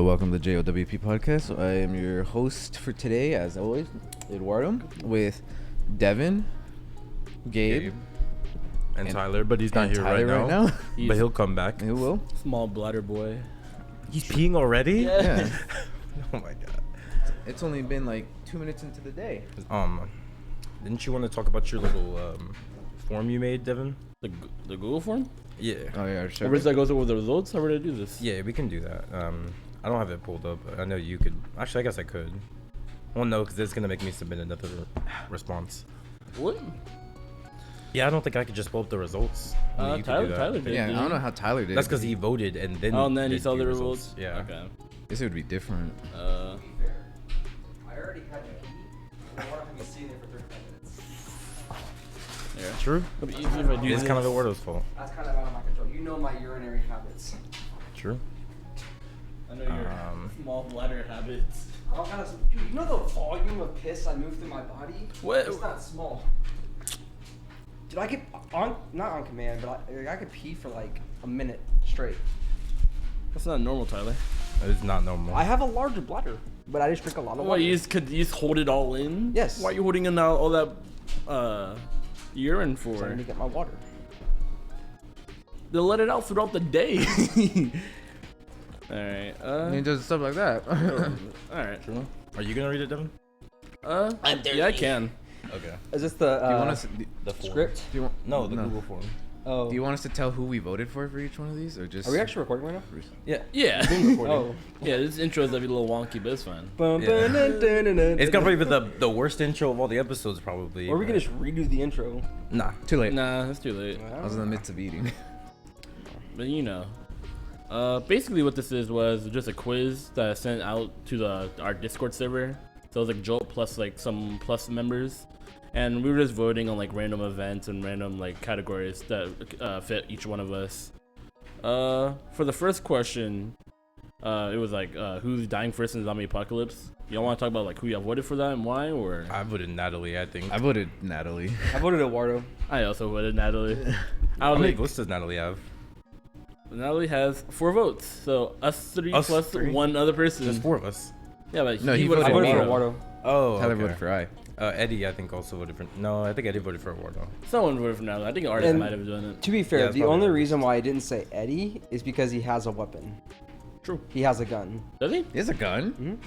welcome to the JOWP podcast. I am your host for today, as always, Eduardo, with Deven, Gabe, and Tyler, but he's not here right now. But he'll come back. He will. Small bladder boy. He's peeing already? Yeah. Oh my god. It's only been like 2 minutes into the day. Didn't you want to talk about your little form you made, Deven? The Google form? Yeah. Oh yeah, sure. Or that goes over the results? How would I do this? Yeah, we can do that. I don't have it pulled up. I know you could. Actually, I guess I could. Well, no, because it's gonna make me submit another response. What? Yeah, I don't think I could just pull up the results. Tyler did. Yeah, I don't know how Tyler did. That's because he voted and then. Oh, and then he saw the results. Yeah. Okay. This would be different. I already had to pee. I want to have me sitting there for 35 minutes. Yeah. True. It'd be easier if I do It's this. kind of Eduardo's fault. That's kind of out of my control. You know my urinary habits. True. I know your small bladder habits. I don't gotta, dude, you know the volume of piss I move through my body? What? It's not small. Dude, I could, not on command, but I could pee for like a minute straight. That's not normal, Tyler. It's not normal. I have a larger bladder, but I just drink a lot of What, water. you just hold it all in? Yes. Why are you holding in all that urine So I for? need to get my water. They'll let it out throughout the day. Alright, And he does stuff like that. alright. True. Are you gonna read it, Devin? Yeah, I can. Okay. Is this the, Do you want us? The form. script? Do you want? No, the Google form. Oh. Do you want us to tell who we voted for each one of these, or just? Are we actually recording right now? Yeah. Yeah. Oh. Yeah, this intro is a little wonky, but it's fine. It's gonna probably be the worst intro of all the episodes, probably. Or we can just redo the intro. Nah. Too late. Nah, it's too late. I was in the midst of eating. But you know. Basically what this was just a quiz that I sent out to our Discord server. So it was like Jowp plus like some plus members. And we were just voting on like random events and random like categories that fit each one of us. For the first question, it was like who's dying first in the zombie apocalypse? Y'all want to talk about like who y'all voted for that and why, or? I voted Natalie, I think. I voted Natalie. I voted Eduardo. I also voted Natalie. How many votes does Natalie have? Natalie has 4 votes, so us three plus three? one other person. There's 4 of us. Yeah, but No, he voted voted I voted me. for Eduardo. Oh, Tyler okay. voted for I. Eddie, I think, also voted for. No, I think Eddie voted for Eduardo. Someone voted for Natalie. I think artist And- might have done it. To be Yeah, fair, it's the probably only right. reason why I didn't say Eddie is because he has a weapon. True. He has a gun. Does he? He has a gun.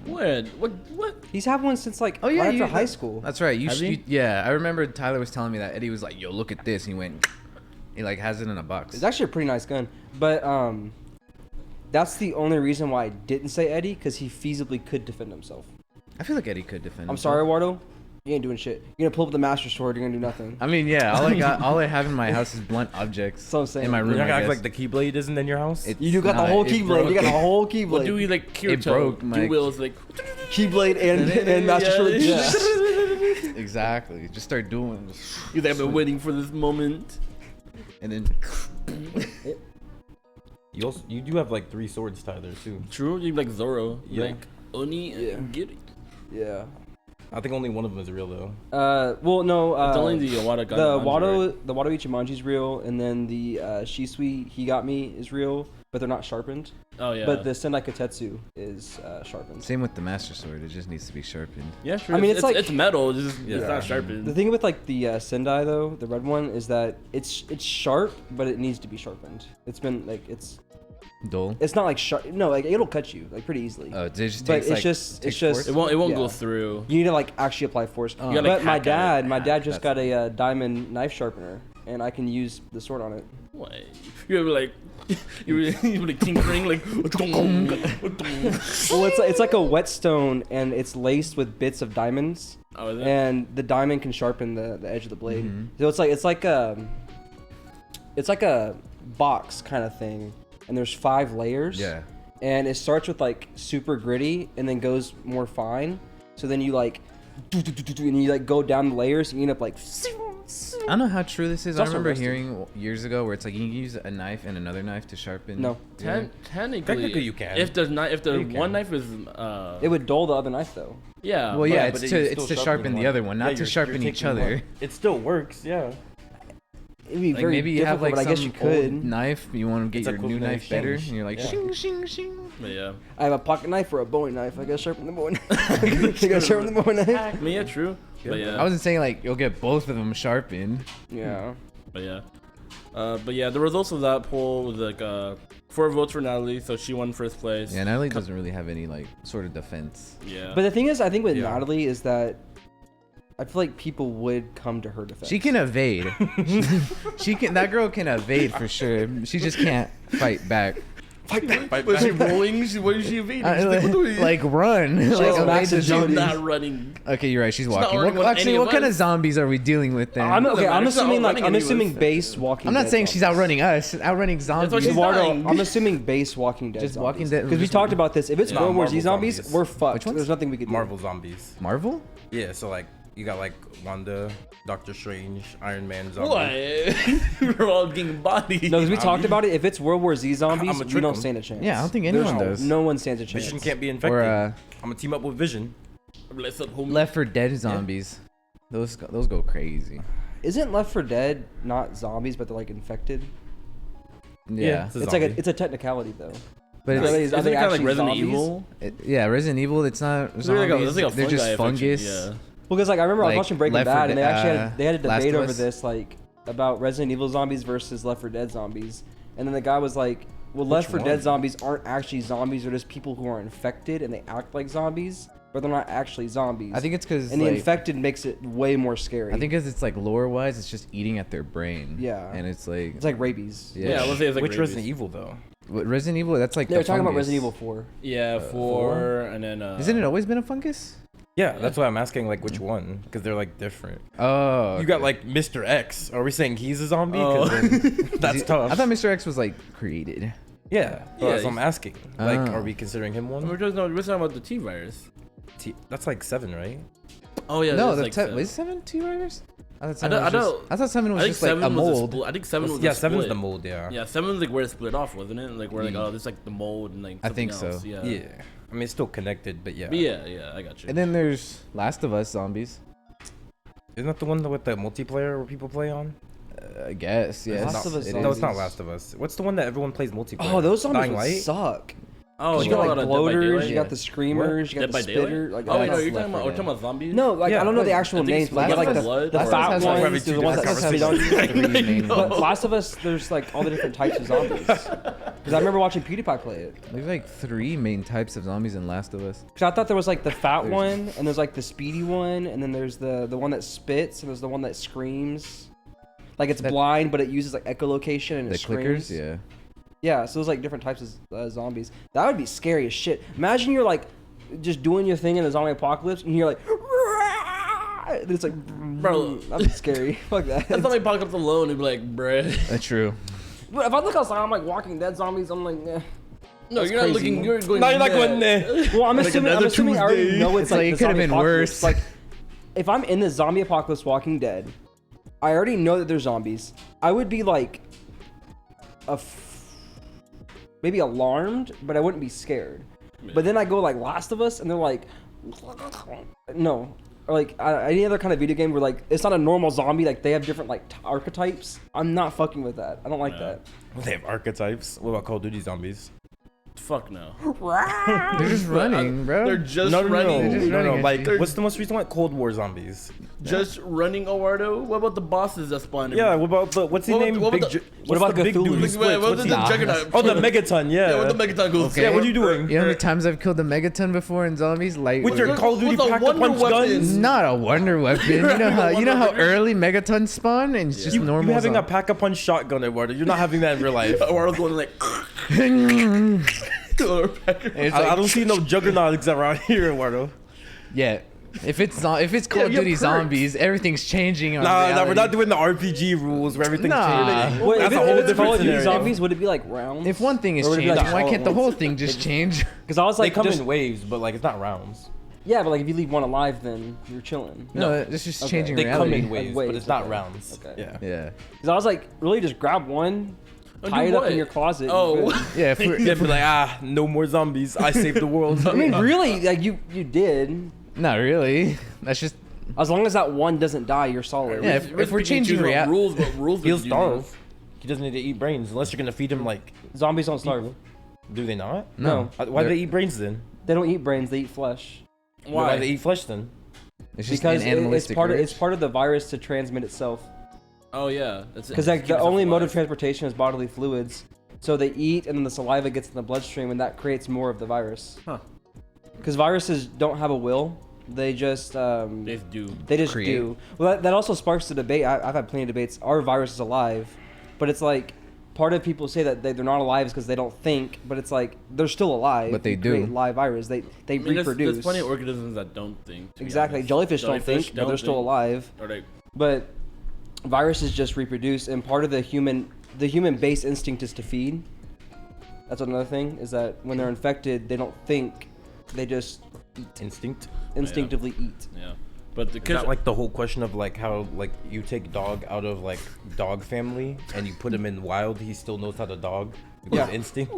What? What? He's had one since like Oh yeah, right after you- high school. That's right. Has he? Yeah, I remember Tyler was telling me that Eddie was like, "Yo, look at this," and he went, he like has it in a box. It's actually a pretty nice gun, but that's the only reason why I didn't say Eddie, because he feasibly could defend himself. I feel like Eddie could defend. I'm himself. sorry, Eduardo. You ain't doing shit. You're gonna pull up the master sword. You're gonna do nothing. I mean, yeah, all I have in my house is blunt objects. So I'm saying. In my room, You're not I gonna act guess. like the Keyblade isn't in your house? You do got the Nah, whole it keyblade. You got the broke. whole keyblade. What do we like? Kirito? broke, Mike. Do Will's like. Keyblade and master sword. Yeah. Exactly. Just start doing. He's like, I've been waiting for this moment. And then. You do have like 3 swords, Tyler, too. True. You like Zoro. Yeah. Like Oni and Giri. Yeah. I think only one of them is real though. Well, no. It's only the Wada gun. The Wado Ichimonji's real, and then the Shisui He Got Me is real, but they're not sharpened. Oh yeah. But the Sendai Kotetsu is sharpened. Same with the master sword. It just needs to be sharpened. Yeah, sure. I mean, it's like- it's metal. It's, just, it's Yeah. not sharpened. The thing with like the Sendai though, the red one, is that it's sharp, but it needs to be sharpened. It's been like it's Dull. not like sharp. No, like it'll cut you like pretty easily. Oh, it just But takes, it's like, just- takes it's just- force? It won't Yeah. go through. You need to like actually apply force. Oh. You gotta, But like, my hack at dad just that's- got a diamond knife sharpener, and I can use the sword on it. What? You're like, you're like tinkering like. Well, it's like a whetstone, and it's laced with bits of diamonds, Oh, is it? and the diamond can sharpen the edge of the blade. Mhm. So it's like a box kind of thing, and there's 5 layers. Yeah. And it starts with like super gritty, and then goes more fine. So then you like, and you like go down the layers, and you end up like. I don't know how true this is. It's I also remember rusty. hearing years ago where it's like you can use a knife and another knife to sharpen. No. Yeah. Technically, you can. If the you can. one knife is It would dull the other knife though. yeah. Well, yeah, but it's you to still sharpen the one. other one, not Yeah, to you're sharpen each taking other. one. It still works, yeah. it'd be Like very maybe you have difficult, like but I some guess you could. old knife. You want to get It's your new equivalent knife of better, shing. and you're like Yeah. shing shing shing. But yeah. I have a pocket knife or a Bowie knife. I gotta sharpen the Bowie knife. I gotta sharpen the Bowie knife. I mean, yeah, true. But yeah. I wasn't saying like you'll get both of them sharpened. Yeah. But yeah. But yeah, the results of that poll was like 4 votes for Natalie, so she won first place. Yeah, Natalie doesn't really have any like sort of defense. Yeah. But the thing is, I think with Yeah. Natalie is that I feel like people would come to her defense. She can evade. She can. That girl can evade for sure. She just can't fight back. Was she rolling? What is she evading? She's like, what do we- Like run. has Like evade massive the she's zombies. zombies. not running. Okay, you're right. She's not walking. running What, with actually, any what of kind of us. zombies are we dealing with then? I'm Doesn't matter, she's not assuming like outrunning I'm any of assuming us. base walking. I'm not Dead saying she's zombies. outrunning us. Outrunning why zombies. she's Eduardo, dying. I'm assuming base Walking Dead. Just Walking Dead- Because we just- talked about this. If it's Nah, World War Z Marvel zombies, zombies. we're fucked. Which ones? There's nothing we could do. Marvel zombies. Marvel? Yeah, so like you got like Wanda, Doctor Strange, Iron Man zombie. What? We're all getting bodied. No, because we talked about it. If it's World War Z zombies, I'ma we trick don't 'em. stand a chance. Yeah, I don't think There's anyone does. No one stands a chance. Vision can't be infected. Or I'm gonna team up with Vision. Bless up, homie. Left 4 Dead zombies. Those go crazy. Isn't Left 4 Dead not zombies, but they're like infected? Yeah, It's a It's like zombie. it's a technicality though. but Are it's, they- Isn't are they it kind of like actually Resident zombies? Evil? yeah, Resident Evil. It's not It's like zombies. a They're just fungi fungus. infection, Well, because like I remember I was Like, watching Breaking Left 4 Bad, and they Dead- actually had they had a Last debate of over Us. this, like about Resident Evil zombies versus Left 4 Dead zombies. And then the guy was like, "Well, Left 4 one? Dead zombies aren't actually zombies; they're just people who are infected and they act like zombies, but they're not actually zombies." I think it's because and the infected makes it way more scary. I think it's like lore wise, it's just eating at their brain. Yeah. and it's like it's like rabies. Yeah. Yeah, let's say it's like Which rabies. Resident Evil though? what, Resident Evil. That's like They were the talking about fungus. Resident Evil 4. Yeah, 4, and then Isn't it always been a fungus? Yeah, that's why I'm asking like which one because they're like different. Oh, You got like Mr. X. Are we saying he's a zombie? 'Cause Oh. then that's tough. I thought Mr. X was like created. Yeah, Yeah, that's what I'm asking. Like, Oh. are we considering him We're one? talking about the T virus. That's like 7, right? Oh yeah, No, it's the like was 7 T virus? I thought I 7 don't- was I just, don't- I thought 7 was I think just like 7 a was mold. split. I think 7 was Yeah, a 7's split. the mold. Yeah. Yeah, 7 was like where it split off, wasn't it? Like where like Mm. oh, there's like the mold and like I something think so. else. Yeah. Yeah. I mean, it's still connected, but yeah. But yeah, I got you. And then there's Last of Us zombies. Isn't that the one with the multiplayer where people play on? I guess yes. Last of Us it zombies. No, it's not is. Last of Us. What's the one that everyone plays multiplayer? Oh, those zombies Dying would Light? suck. oh, You got like Dead by bloaters, Daylight? you got the screamers, you got Dead the by spitter. Daylight? Like, Oh wait, no, that's you're talking Left 4 about, we're Dead. talking about zombies. no, like Yeah, I don't know the I actual think names, it's but you got like Last the, of Us the Blood fat or- That's why we're having ones. two The ones that different spit on you. conversations. Three main But ones. Last of Us, there's like all the different types of zombies. Because I remember watching PewDiePie play it. There's like 3 main types of zombies in Last of Us. Because I thought there was like the fat one, and there's like the speedy one, and then there's the one that spits, and there's the one that screams. Like it's That- blind, but it uses like echolocation and The it screams. clickers, yeah. Yeah, so there's like different types of zombies. That would be scary as shit. Imagine you're like just doing your thing in the zombie apocalypse, and you're like, and it's like, Bro. that'd be scary. Fuck that. If somebody popped up alone, it'd be like, bruh. That's true. But if I look outside, I'm like Walking Dead zombies. I'm like, eh. No, That's you're not crazy. looking. You're going. No, you're not mad. going there. Well, I'm Like assuming. another I already Tuesday. know it's, It's like like the it could've zombie been apocalypse. worse. Like, if I'm in the zombie apocalypse, Walking Dead, I already know that there's zombies. I would be like, maybe alarmed, but I wouldn't be scared. But then I go like Last of Us, and they're like, no. Or like any other kind of video game where like it's not a normal zombie, like they have different like archetypes. I'm not fucking with that. I don't like that. They have archetypes. What about Call of Duty zombies? Fuck no. They're just running, bro. They're just No, no, no, running. They're just no, no. running at Like, you. what's the most recent one? Cold War zombies. Just running, Eduardo. What about the bosses that spawned? Yeah. What about the what's his What name? about Big the- Ju- what what's about the big Cthulhu? dude? who Wait, splits? what What's the he- Juggernaut? Oh, the Megaton. Yeah. Yeah, what the Megaton goes. Okay. Yeah. What are you doing? You know how many times I've killed a megaton before in zombies? Like With your With- Call of Duty with a pack a wonder punch weapon. guns. not a wonder weapon. You know how Wonder how weapon. early megatons spawn and it's just You normal. having a zombies. pack a punch shotgun, Eduardo. You're not having that in real life. Eduardo's going like. It's I like- don't see no juggernauts around here, Eduardo. Yeah. If it's Call of you have Duty perks. zombies, everything's changing. On Nah, reality. we're not doing the RPG rules where everything's Nah. changing. Wait, That's if a whole it's different Call of Duty scenario. zombies, would it be like rounds? If one thing is Or would it be changing, like why all can't at the whole once? thing just change? Because I was They like, come just, in waves, but like it's not rounds. yeah, but like if you leave one alive, then you're chilling. No, it's just Okay. changing They come reality. in waves, Like but it's not okay. rounds. Okay. Yeah. Yeah. Because I was like, really, just grab one, Oh, tie do it up what? in your closet. and Oh. you're good. Yeah. If we're, Yeah, be like, no more zombies. I saved the world. I mean, really, like you did. not really. That's just As long as that one doesn't die, you're solid. Yeah, if we're changing rules, what rules He'll would you starve. He doesn't need to eat brains unless you're gonna feed him like. Zombies don't starve. Do they not? No. Why do they eat brains then? They don't eat brains. They eat flesh. Why do they eat flesh then? It's just Because an it's animalistic part of urge. it's part of the virus to transmit itself. Oh yeah, Because like the only mode of transportation is bodily fluids. So they eat, and then the saliva gets in the bloodstream, and that creates more of the virus. Huh. Because viruses don't have a will; they just They do. They just Create. do. Well, that also sparks the debate. I've had plenty of debates. Are viruses alive? But it's like part of people say that they're not alive because they don't think. But it's like they're still alive. But they You do. create live virus. They reproduce. There's plenty of organisms that don't think. to be Exactly. honest. Jellyfish don't think, but they're still think. alive. Or like, But viruses just reproduce, and part of the human base instinct is to feed. That's another thing, is that when they're infected, they don't think, they just Instinct. instinctively eat. yeah. But the Is that like the whole question of like how like you take dog out of like dog family and you put him in wild, he still knows how to dog because Yeah. instinct.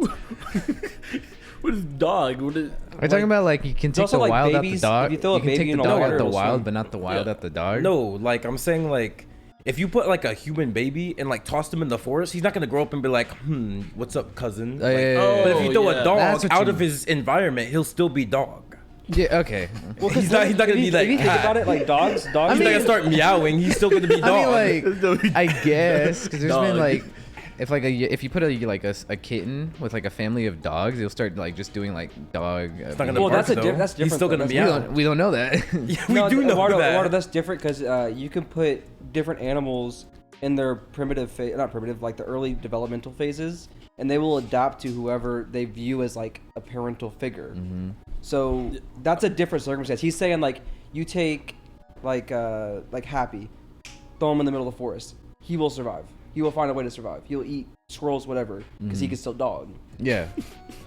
what is dog? What is? Are you talking about like you can take also the like wild babies. out the dog? If you throw a can baby take in the the dog water, out the it'll wild, swim. but not the wild Yeah. at the dog. No, like I'm saying like if you put like a human baby and like tossed him in the forest, he's not gonna grow up and be like, what's up, cousin? Oh, Like, yeah, yeah, But if yeah. you throw Yeah. a dog That's what out you- of his environment, he'll still be dog. Yeah. Okay. Well, He's not gonna be like. If you think "Ah." about it, like dogs. He's not mean- gonna start meowing. He's still gonna be dog. I mean, like, I guess because there's been Dog. like, if you put a kitten with like a family of dogs, you'll start like just doing like dog. not gonna Well, bark, that's though. that's different. He's still though. gonna That's- meow. we don't know that. Yeah, we No, do know Eduardo, that. Eduardo, that's different because you can put different animals in their primitive phase, not primitive, like the early developmental phases, and they will adapt to whoever they view as like a parental figure. Mm-hmm. So that's a different circumstance. He's saying like you take like Happy, throw him in the middle of the forest. He will survive. He will find a way to survive. He'll eat squirrels, whatever, because he can still dog. Yeah.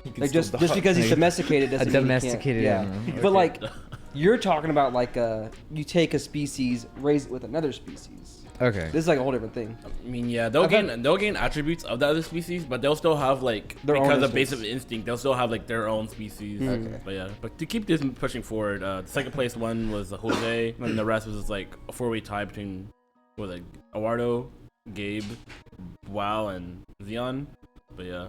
He can Like still just dog. because he's domesticated doesn't A mean he can't- domesticated yeah. animal. But like you're talking about like you take a species, raise it with another species. Okay. This is like a whole different thing. I mean, yeah, they'll gain attributes of the other species, but they'll still have like Their own because of instincts. basic instinct, they'll still have like their own species. Okay. But yeah, but to keep this pushing forward, the second place one was Jose, and the rest was just like a 4-way tie between like Eduardo, Gabe, Wow, and Xeon. But yeah,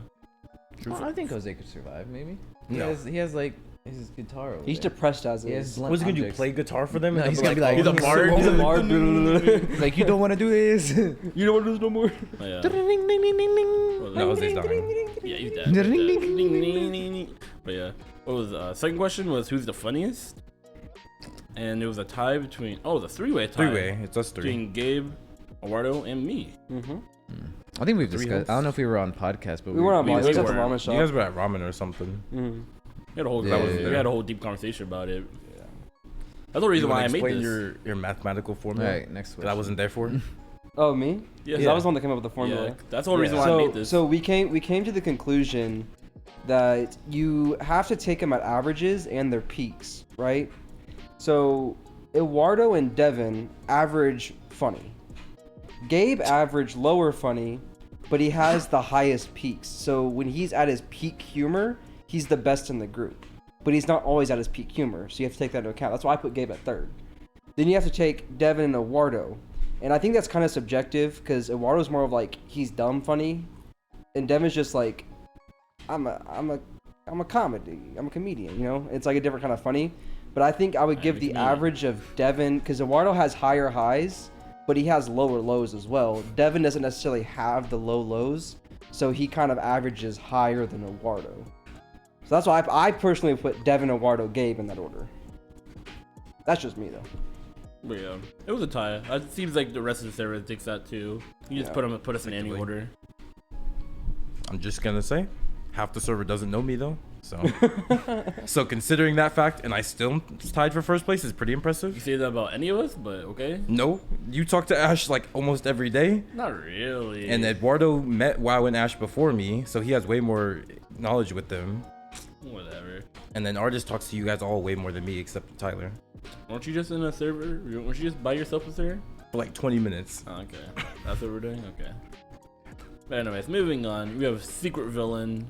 Well, I think Jose could survive. Maybe. No. He has like his guitar. Over He's there. depressed as He it has is. blunt What's he gonna do? objects. Play guitar for them? No, And he's they'll gonna be like, he's a "Oh, bard. so He's a old." Bard. Like you don't want to do this. You don't want to do this no more. but yeah. No, Jose's dying. Yeah, he's dead. He's dead. But yeah, what was second question was who's the funniest, and it was a tie between it was a 3-way tie. Three-way. It's us three. between Gabe, Eduardo, and me. Mm-hmm. I think we've Three discussed. hosts. I don't know if we were on podcast, but We were on we Mars. We was at the were. ramen You shop. guys were at ramen or something. Mhm. We had a whole Yeah, we yeah, had a whole deep conversation about it. That's the reason You why wanna I made explain this. your mathematical All formula right, next that I question. wasn't there for. Oh, me? Yeah. 'Cause I was the one that came up with the formula. Yeah, that's the whole reason why I made this. So we came to the conclusion that you have to take them at averages and their peaks, right? So Eduardo and Deven average funny. Gabe average lower funny, but he has the highest peaks. So when he's at his peak humor, he's the best in the group. But he's not always at his peak humor, so you have to take that into account. That's why I put Gabe at third. Then you have to take Deven and Eduardo. And I think that's kind of subjective because Eduardo's more of like he's dumb funny, and Devin's just like I'm a comedy. I'm a comedian. You know, it's like a different kind of funny. But I think I would give the average of Deven because Eduardo has higher highs, but he has lower lows as well. Deven doesn't necessarily have the low lows, so he kind of averages higher than Eduardo. So that's why I personally put Deven, Eduardo, Gabe in that order. That's just me though. But yeah, it was a tie. It seems like the rest of the server thinks that too. You just Yeah. put us in any order. I'm just gonna say, half the server doesn't know me though. So, so considering that fact, and I still tied for first place is pretty You impressive. say that about any of us, but okay. No, you talk to Ash like almost every day, Not really. and Eduardo met WoW and Ash before me, so he has way more knowledge with them. Whatever. And then Artist talks to you guys all way more than me, except Tyler, Weren't you just in a server? Weren't you just by yourself with her? for like 20 minutes. Oh, okay. That's what we're doing? Okay. But anyways, moving on. We have Secret Villain.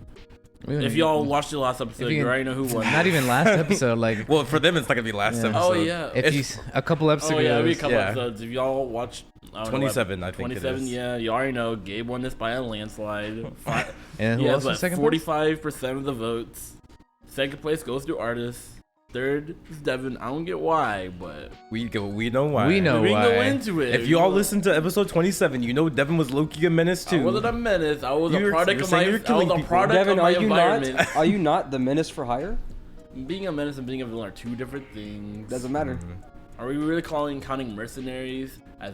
If y'all watched the last episode, you already know who won. Not even last episode, like. Well, for them, it's not gonna be last episode. Oh yeah. If you a couple episodes. Oh yeah, it'll be a couple Yeah. episodes. If y'all watch 27, I think 27, it is. yeah, you already know Gabe won this by a landslide. And He who has else was like second place? 45% of the votes. Second place goes to Artist. Third is Deven. I don't get why, but We know why. We know we can go why. into it. If you all listen to episode 27, you know Deven was low-key a menace I too. wasn't a menace. I was You're a product of my. saying you're I was killing a people. product Devin, of my are you environment. not? Are you not the menace for hire? Being a menace and being a villain are two different things. Doesn't matter. Are we really counting mercenaries as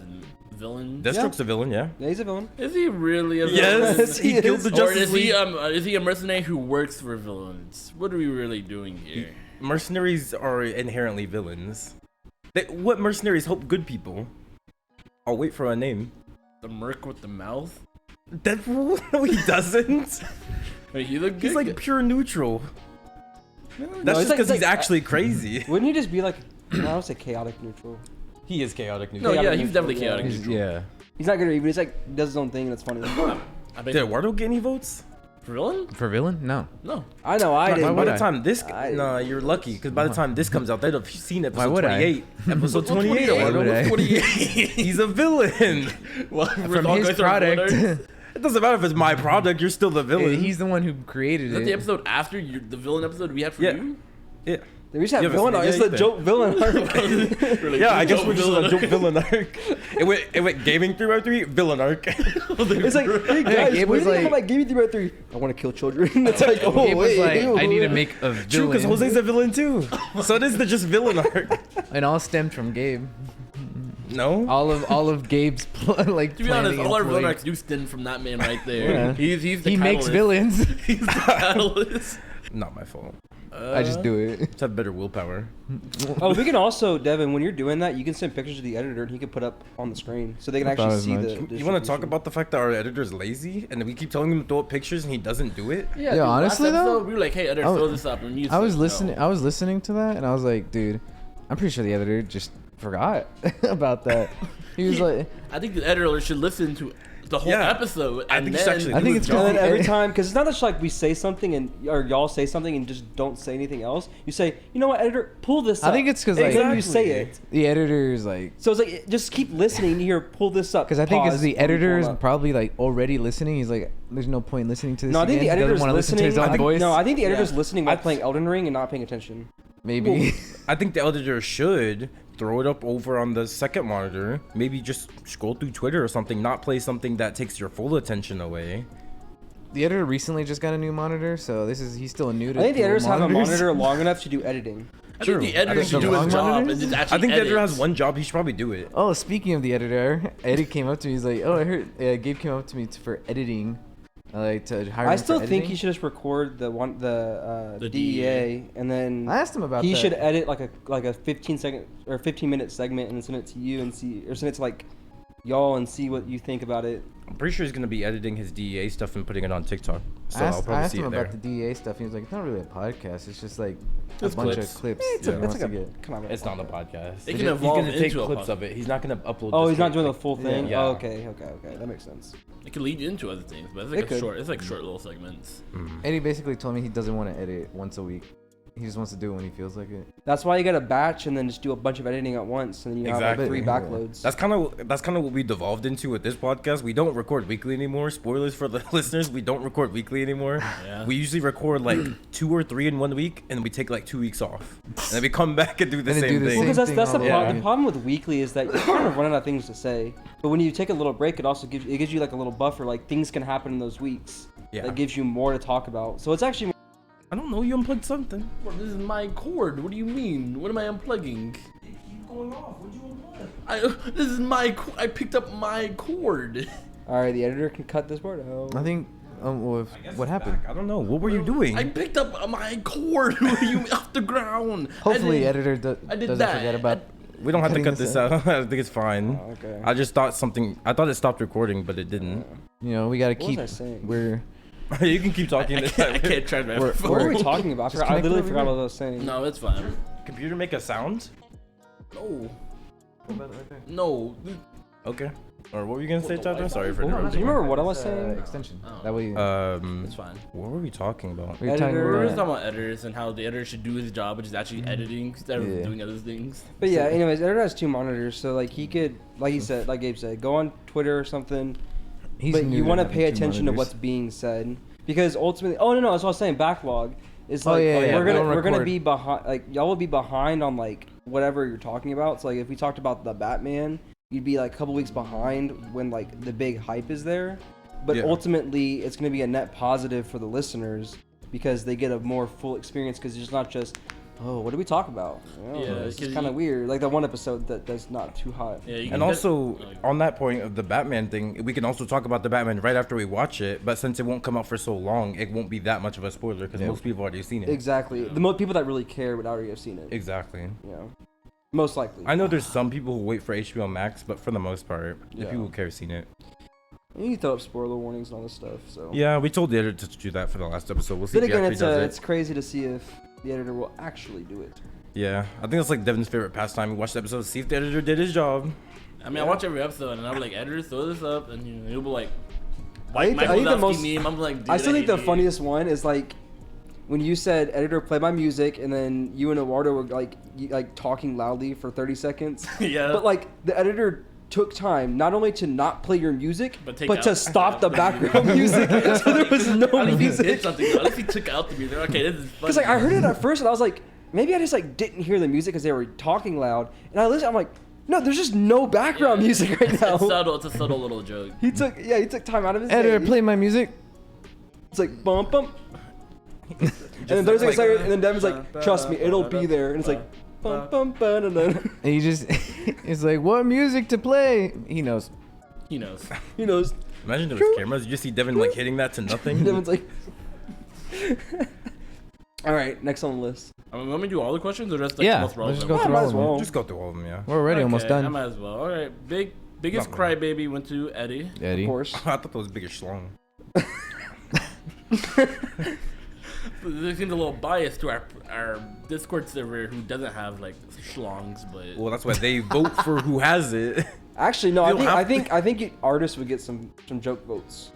villains? Deathstroke's a villain, yeah. Yeah, he's a villain. Is he really a villain? Yes, he killed the Or Justice League. is he a mercenary who works for villains? What are we really doing here? Mercenaries are inherently villains. What mercenaries help good people? I'll wait for a name. The merc with the mouth? Deadpool? No, he doesn't. Wait, he's a good He's like guy. pure neutral. That's No, just he's like- because he's like- actually crazy. Wouldn't he just be like? No, I would say chaotic neutral. He is chaotic No, neutral. yeah, chaotic he's neutral, definitely yeah. chaotic He's- neutral. yeah. He's not good or evil. He's like does his own thing and it's funny. I bet Did Eduardo get any votes? for villain? For villain? No. No. I know I Why didn't. would By I? the time this, I- nah, you're lucky because by the time this comes out, they'd have seen episode would I? 28. Episode What's 28. 28? Why would I? What's 28? He's a villain. Well, From his product. It doesn't matter if it's my product. You're still the villain. He's the one who created Is that it. the episode after the villain episode we had for Yeah. you? yeah. We just have You villain haven't arc. seen It's it the yet Jowp villain arc. Really, Yeah, I Joe guess we're just villain. on a joke villain arc. It went gaming 3x3, villain arc. It's like, hey guys, Gabe what was do you think like- about Game 3x3? I want to kill children. It's like, oh Gabe was wait, like, ew. I need to make a villain. True, because Jose's a villain too. So it is the just villain arc. And all stemmed from Gabe. No. All of Gabe's like. To be honest, planning all our and villain playing. arcs do stem from that man right there. Yeah. He's the He makes catalyst. villains. He's the catalyst. Not my fault. I just do it. Just have better willpower. Oh, we can also, Devin, when you're doing that, you can send pictures to the editor and he can put up on the screen so they can I thought actually as see much. the. You want to talk about the fact that our editor's lazy and we keep telling him to throw up pictures and he doesn't do it? Yeah, Yeah, honestly, last episode, though, we were like, hey, editor, I was- throw this up. And you I was said listening. no. I was listening to that, and I was like, dude, I'm pretty sure the editor just forgot about that. He was like, I think the editor should listen to the whole Yeah. episode. I And think you then should actually I do think his it's job. And then every Yeah. time, because it's not just like we say something and or y'all say something and just don't say anything else. You say, you know what, editor, pull this I up. think it's 'cause, And like- then you say Exactly. it. the editor is like, So it's like just keep listening here. Pull this up. because I think it's pause, the pull editor is up. probably like already listening. He's like, there's no point listening to this. No, I think again. the He doesn't editor's want to listen to listening. his own voice. No, I think the editor's Yeah. listening while playing Elden Ring and not paying attention. Maybe. I think the editor should throw it up over on the second monitor. Maybe just scroll through Twitter or something, not play something that takes your full attention away. The editor recently just got a new monitor, so he's still new to. I think the dual editors have a monitors. monitor long enough to do editing. I True. think the I editor think should the do his long job monitors? and just actually I think the editor edit. has one job. He should probably do it. Oh, speaking of the editor, Eddie came up to me. He's like, "Oh, I heard Gabe came up to me for editing, like to hire." I him still for think editing." he should just record the The DEA and then I asked him about he that. should edit like a 15-second or 15-minute segment and send it to you and see, or send it to like y'all and see what you think about it. I'm pretty sure he's gonna be editing his DEA stuff and putting it on TikTok. So I I'll asked, I probably asked see him it there. about the DEA stuff. He was like, "It's not really a podcast. It's just like a It's bunch clips. of clips." It's, that he it's wants like to a get." kind of. It's not a podcast. It can He's evolve gonna take into a clips podcast. of it. He's not gonna upload. Oh, just he's not straight, doing the like- full thing. Yeah. Oh, okay, that makes sense. It could lead you into other things, but it's It like could. short. It's like short little segments. Eddie basically told me he doesn't want to edit once a week. He just wants to do it when he feels like it. That's why you got to batch and then just do a bunch of editing at once, and then you have like Exactly. 3 backloads. That's kind of what we devolved into with this podcast. We don't record weekly anymore. Spoilers for the listeners: we don't record weekly anymore. Yeah. We usually record like 2 or 3 in 1 week, and we take like 2 weeks off, and then we come back and do the And then same do the thing. same Because that's thing the, all over the again. problem with weekly is that you kind of run out of things to say. But when you take a little break, it also gives you like a little buffer. Like things can happen in those weeks. Yeah. That gives you more to talk about. So it's actually I don't know. You unplugged something. Well, this is my cord. What do you mean? What am I unplugging? Keep going off. What'd you unplug? This is my. I picked up my cord. all right. The editor can cut this part out. I think. Well, what happened? I don't know. What were you doing? I picked up my cord. What are you off the ground? Hopefully, I editor I did doesn't that. forget about. We don't have to cutting cut this this out. I think it's fine. Oh, okay. I just thought something. I thought it stopped recording, but it didn't. You know, we gotta What was keep. I saying? We're. You can keep talking. I this can't, I time. can't try my We're- phone. What were we talking about? I, Just forgot, I connect literally over forgot here. what I was saying. No, it's fine. Computer make a sound? No. No. Okay. Or what were you gonna say, Tyler? Sorry for Do you interrupting. remember what I was saying? Extension. Oh. That way. It's fine. What were we talking about? We were talking We were Editor. just talking about editors and how the editor should do his job, which is actually editing instead of Yeah. doing other things. But yeah, anyways, editor has 2 monitors, so like he could, like he said, like Gabe said, go on Twitter or something. But you want to pay attention to what's being said because ultimately, oh no, that's what I was saying. Backlog is like we're gonna be behind. Like y'all will be behind on like whatever you're talking about. So like if we talked about the Batman, you'd be like a couple weeks behind when like the big hype is there. But ultimately, it's gonna be a net positive for the listeners because they get a more full experience because it's not just. Oh, what did we talk about? Oh, Yeah, it's 'cause kind of weird. Like that one episode that's not too hot. Yeah, you And can also, like, on that point of the Batman thing, we can also talk about the Batman right after we watch it. But since it won't come out for so long, it won't be that much of a spoiler because most people already seen it. Exactly. The most people that really care would already have seen it. Exactly. You know, most likely. I know there's some people who wait for HBO Max, but for the most part, the Yeah. people who care seen it. You can throw up spoiler warnings and all this stuff. So. Yeah, we told the editor to do that for the last episode. We'll see Then if he again, actually does it's crazy to see if the editor will actually do it. Yeah, I think that's like Devin's favorite pastime. We watched the episode to see if the editor did his job. I mean, I watch every episode and I'm like, editor, throw this up, and you'll be like, I think Michael the most. meme. I'm like, dude, I still think hate the me. funniest one is like when you said editor play my music, and then you and Eduardo were like talking loudly for 30 seconds. Yeah. But like the editor took time not only to not play your music, But but, take to out- stop the background music, so there was no At least he did music. something. At least he took out the music. Okay, this is funny. Because like I heard it at first, and I was like, maybe I just like didn't hear the music because they were talking loud, and I listened. I'm like, no, there's just no background music right now. It's subtle. It's a subtle little joke. He took time out of his Editor, day. play my music. It's like bump bump. And then 30 seconds later, and then Devin's like, trust me, it'll be there. And it's like, bum bum bum, and then And he just, it's like, what music to play? He knows. He knows. he knows. Imagine there was cameras. You just see Devin like hitting that to nothing. Devin's like, all right, next on the list. I mean, want me to do all the questions or just like Yeah, the most let's just relevant? go through might all as of them. well. Just go through all of them, yeah. We're already almost I done. might as well. All right, biggest Not bad. crybaby went to Eddie. Eddie. Of course. I thought that was bigger schlong. There seems a little bias to our Discord server who doesn't have like schlongs, but Well, that's why they vote for who has it. Actually, no, You don't have I think artists would get some joke votes.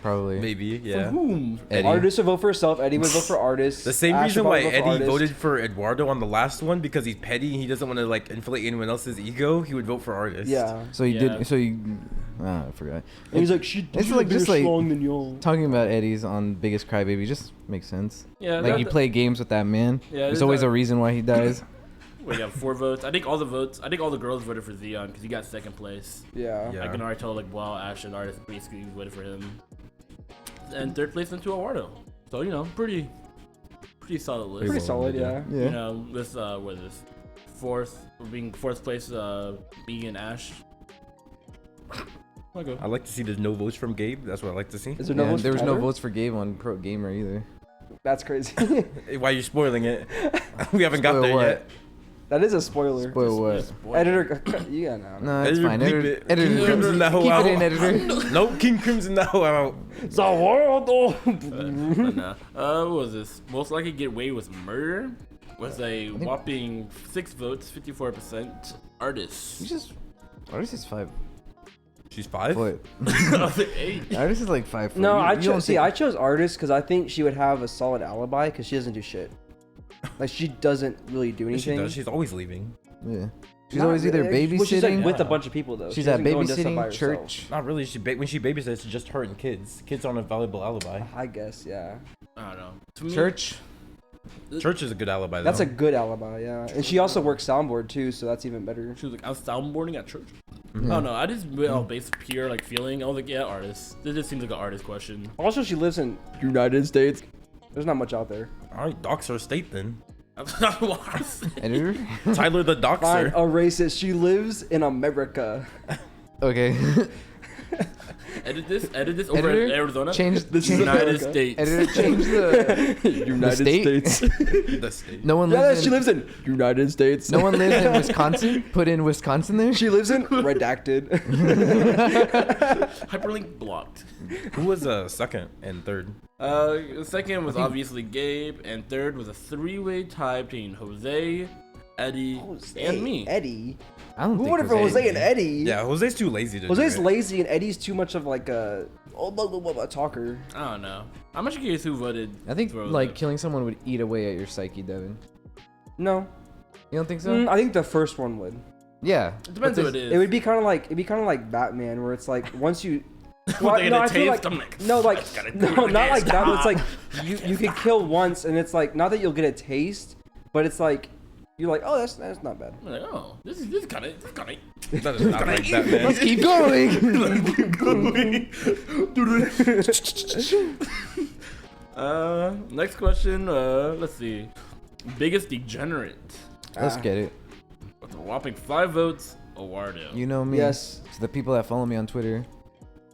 Probably. Maybe, for yeah. whom? Eddie. Artist would vote for herself. Eddie would vote for artists. The same Ash reason would why vote for Eddie artist. voted for Eduardo on the last one because he's petty and he doesn't want to like inflate anyone else's ego. He would vote for artist. Yeah. So he Yeah. did. So he. I forgot. And he's like, she It's she's like a bigger just like schlong than y'all. talking about Eddie's on Biggest Crybaby just makes sense. Yeah, Like you play games with that man. Yeah, There's there's always that- a reason why he dies. We got 4 votes. I think all the girls voted for Xeon because he got second place. Yeah. Yeah. I can already tell like wow, Ash and artist basically voted for him. And third place went to Eduardo. So you know, pretty solid list. Pretty solid, yeah. Yeah. You know, this what is this? Fourth place, me and Ash. Okay. I like to see there's no votes from Gabe. That's what I like to see. Is there no Yeah, votes there for was no Tyler? votes for Gabe on Pro Gamer either. That's crazy. Why are you spoiling it? We haven't got Spoil there what? yet. That is a spoiler. Spoil what? Just boy. Editor, yeah, no. No, it's Editor, fine. bleep Editor, it. editor, King Crimson that hoe keep out. it in, editor. Nope, King Crimson that hoe out. But nah. What was this? Most likely get away with murder was a whopping 6 votes, 54%. Artists. You just. Artist is 5 She's 5? foot. I was like 8. Artist is like 5 foot. No, You- I you don't chose. See, think- I chose artist because I think she would have a solid alibi because she doesn't do shit. Like she doesn't really do She anything. does. She's always leaving. Yeah. She's Not always either really. Well, she's like babysitting. with a bunch of people though. She's She at doesn't go and do stuff by babysitting, herself. church. Not really. When she babysits, it's just her and kids. Kids aren't a valuable alibi. I guess, yeah. I don't know. To me, Church. Church is a good alibi, though. That's a good alibi, yeah. And she also works soundboard too, so that's even better. She was like, I was soundboarding at church. Mhm. I don't know. I just went on base pure like feeling. I was like, yeah, artist. This just seems like an artist question. Also, she lives in United States. There's not much out there. All right, docs her state then. That's not what I said. Editor. Tyler the Fine, doxer. a racist. She lives in America. Okay. Edit this over Editor, in Arizona. change This change is United America. States. Editor, change the United state? States. The state. No one Yeah, lives she in. lives in United States. No one lives in Wisconsin. Put in Wisconsin there. She lives in redacted. Hyperlink blocked. Who was second and third? The second was obviously Gabe, and third was a 3-way tie between Jose, Eddie, Jose, and me. Eddie. I don't Who think voted for Jose and Eddie? Yeah, Jose's too lazy to Jose's do it. lazy and Eddie's too much of like a talker. I don't know. I'm actually curious who voted. I think for like Jose. killing someone would eat away at your psyche, Devin. No, You don't think so? I think the first one would. Yeah. It depends who it is. It would be kind of like Batman, where it's like once you. Well, they get a I feel taste, like, I'm like, no, like I just gotta do no, it not again. like that. But it's like Stop. you could kill once, and it's like not that you'll get a taste, but it's like you're like, oh, that's not bad. I'm like, oh, this is kind of. That is not like that, man. Let's keep going. Next question. Let's see. Biggest degenerate. Let's get it. With a whopping 5 votes, Eduardo. You know me. Yes. It's the people that follow me on Twitter.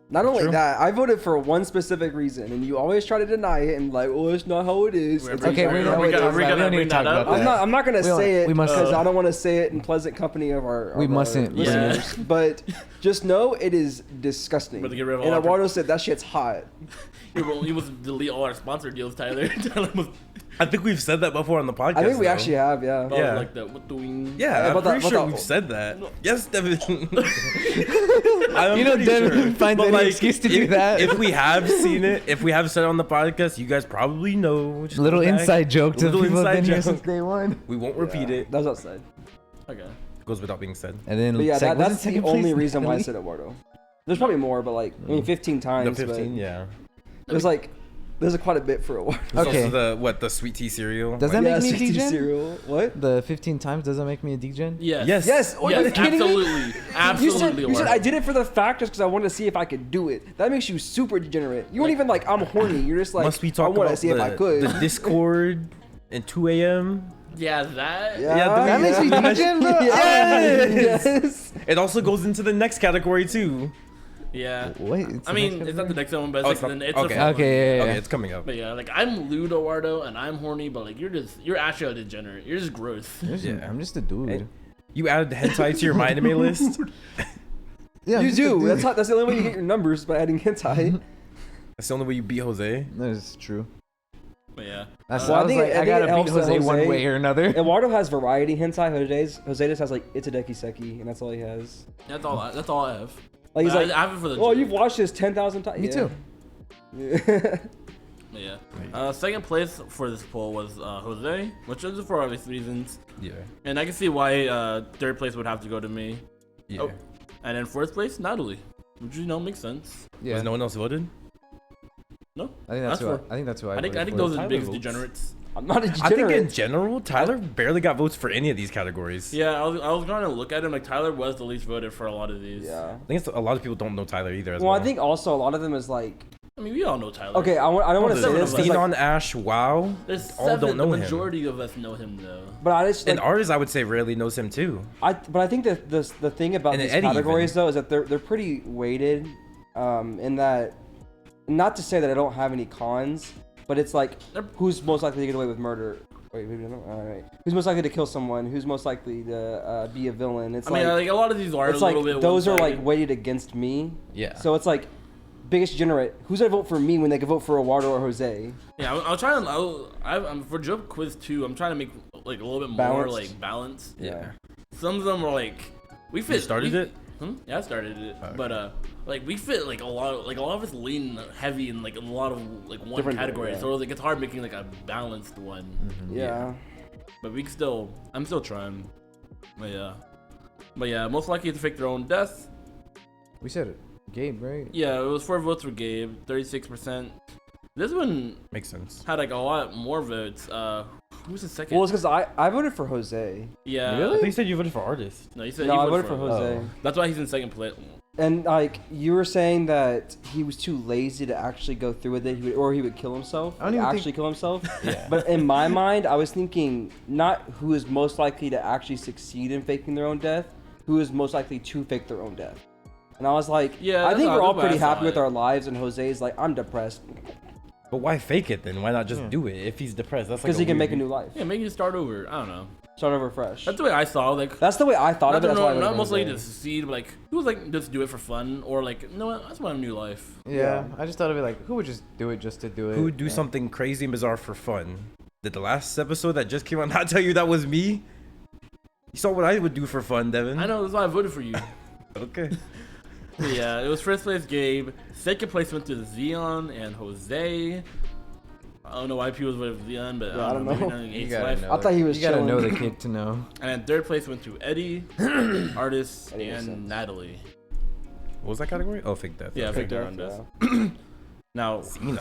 Not only True. that, I voted for one specific reason, and you always try to deny it and like, oh, it's not how it is. It's Okay, exactly we how don't it need to is. talk about it. We don't need to talk about that. I'm not gonna say it we must- because I don't want to say it in pleasant company of our. We of our mustn't. Yeah. listeners. But just know it is disgusting. Better get rid of And all our- Eduardo said that shit's hot. You must delete all our sponsor deals, Tyler. Tyler must. I think we've said that before on the podcast. I think we though. actually have, yeah. Yeah. Like the what doing? Yeah, I'm about pretty that- sure about that- we've said that. Yes, Devin. You know, Devin finds But, any excuse to do that. If we have seen it, if we have said it on the podcast, you guys probably know. Just Little go back. inside joke to the Little people that have been inside here joke. since day one. We won't repeat it. That was outside. Okay. Goes without being said. And then But yeah, sec- that's wasn't the second place only reason why I Natalie? said Eduardo. There's probably more, but like, I mean, 15 The times. 15, yeah. There's like, there's quite a bit for Eduardo. There's Okay. also the sweet tea cereal. Does that Yeah, make me a 60 degen? cereal. What? The 15 times does that make me a degen? Yes. Yes. Yes. Oh, Yes, are you kidding me? absolutely. Absolutely. You said Eduardo. I did it for the fact just because I wanted to see if I could do it. That makes you super degenerate. You weren't even like I'm horny. You're just like Must we I talk want to about see if I could. the Discord and 2 a.m.? Yeah, that. Yeah, That makes me degen, bro? Yes. Yes. It also goes into the next category too. Yeah. Wait, it's I the mean, next it's not the next one, but Oh, it's, it's like, not- it's okay. a fun Okay, yeah, Okay, yeah. it's coming up. But yeah, like I'm lewd, Eduardo, and I'm horny, but like you're actually a degenerate. You're just gross. Yeah. I'm just a dude. Hey, You added hentai to your My Anime list? Yeah, I'm You just a do. dude. That's the only way you get your numbers by adding hentai. That's the only way you beat Jose. That is true. But yeah. That's Well, I I was think like, it- I I gotta think it beat helps that Jose one Jose- way or another. Eduardo has variety hentai. Jose just has like Itadeki Seki, and that's all he has. That's all I have. Like he's But like, I have it for the oh, joke. you've watched this 10,000 times. Me too. Yeah. But yeah. Second place for this poll was Jose, which is for obvious reasons. Yeah. And I can see why third place would have to go to me. Yeah. Oh. And then fourth place, Natalie. Which makes sense. Yeah, Was no one else voted? No? I think that's who. for- I think that's who I. I think voted for. those are the Tyler biggest votes. degenerates. I'm not a I think in degenerate. general, Tyler barely got votes for any of these categories. Yeah, I was going to look at him. Like, Tyler was the least voted for a lot of these. Yeah. I think it's, a lot of people don't know Tyler either. As Well, well, I think also a lot of them is like, I mean, we all know Tyler. okay, I don't want to say this, 'cause, like, Phenon, Ash, WoW, There's all 7. don't know The him. majority of us know him, though. but I just And like, artists, I would say, rarely knows him too. but I think that the thing about And these Eddie categories even. though is that they're pretty weighted, in that, not to say that I don't have any cons, but it's like who's most likely to get away with murder. Wait, maybe not. All right. Who's most likely to kill someone? Who's most likely to be a villain? It's I mean, like, a lot of these are a it's like little bit those are like one-sided. weighted against me. Yeah. So it's like biggest degenerate. Who's gonna vote for me when they could vote for Eduardo or Jose? Yeah, I'll try and I'm for Jowp quiz 2. I'm trying to make like a little bit more Balanced. like balanced. Yeah. Some of them are like we fit. You started we- it? Yeah, I started it, Okay. but like we fit like a lot of us lean heavy in like a lot of like one Different- category. yeah. So like it's hard making like a balanced one. Yeah. But I'm still trying. But yeah, most likely to fake their own death. We said it. Gabe, right? Yeah, it was 4 votes for Gabe, 36%. This one Makes sense. had like a lot more votes. Who's the second? Well, it's because I voted for Jose. Yeah. I think you said you voted for artists. No, you said No, he I voted voted for Jose. Oh. That's why he's in second place. And like you were saying that he was too lazy to actually go through with it, or he would kill himself. I don't even actually think- kill himself. Yeah. But in my mind, I was thinking not who is most likely to actually succeed in faking their own death, who is most likely to fake their own death. And I was like, Yeah, I that's think how- we're all that's why pretty I happy saw with it. our lives, and Jose's like, I'm depressed But why fake it then? Why not just do it if he's depressed? That's like because he can make a weird- new life, Yeah, maybe you start over. I don't know. start over fresh. That's the way I saw. Like, That's the way I thought not, of it. That's why I voted not for most likely to Jose. succeed. But like, who was like just do it for fun, or like, you know what? I just want a new life. Yeah. I just thought of it like, who would just do it just to do it? Who would do something crazy and bizarre for fun? Did the last episode that just came out not tell you that was me? You saw what I would do for fun, Deven. I know, that's why I voted for you. Okay. Yeah, it was first place Gabe. Second place went to Xeon and Jose. I don't know why people voted for Xeon, but Yeah, I don't maybe know. not in You Eight's gotta life. know. I thought he was You gotta chilling. know the kid to know. And then third place went to Eddie, Artist, Eddie makes and sense. Natalie. What was that category? Oh, fake death. Yeah, Okay. fake death. Yeah. Now, Xenon.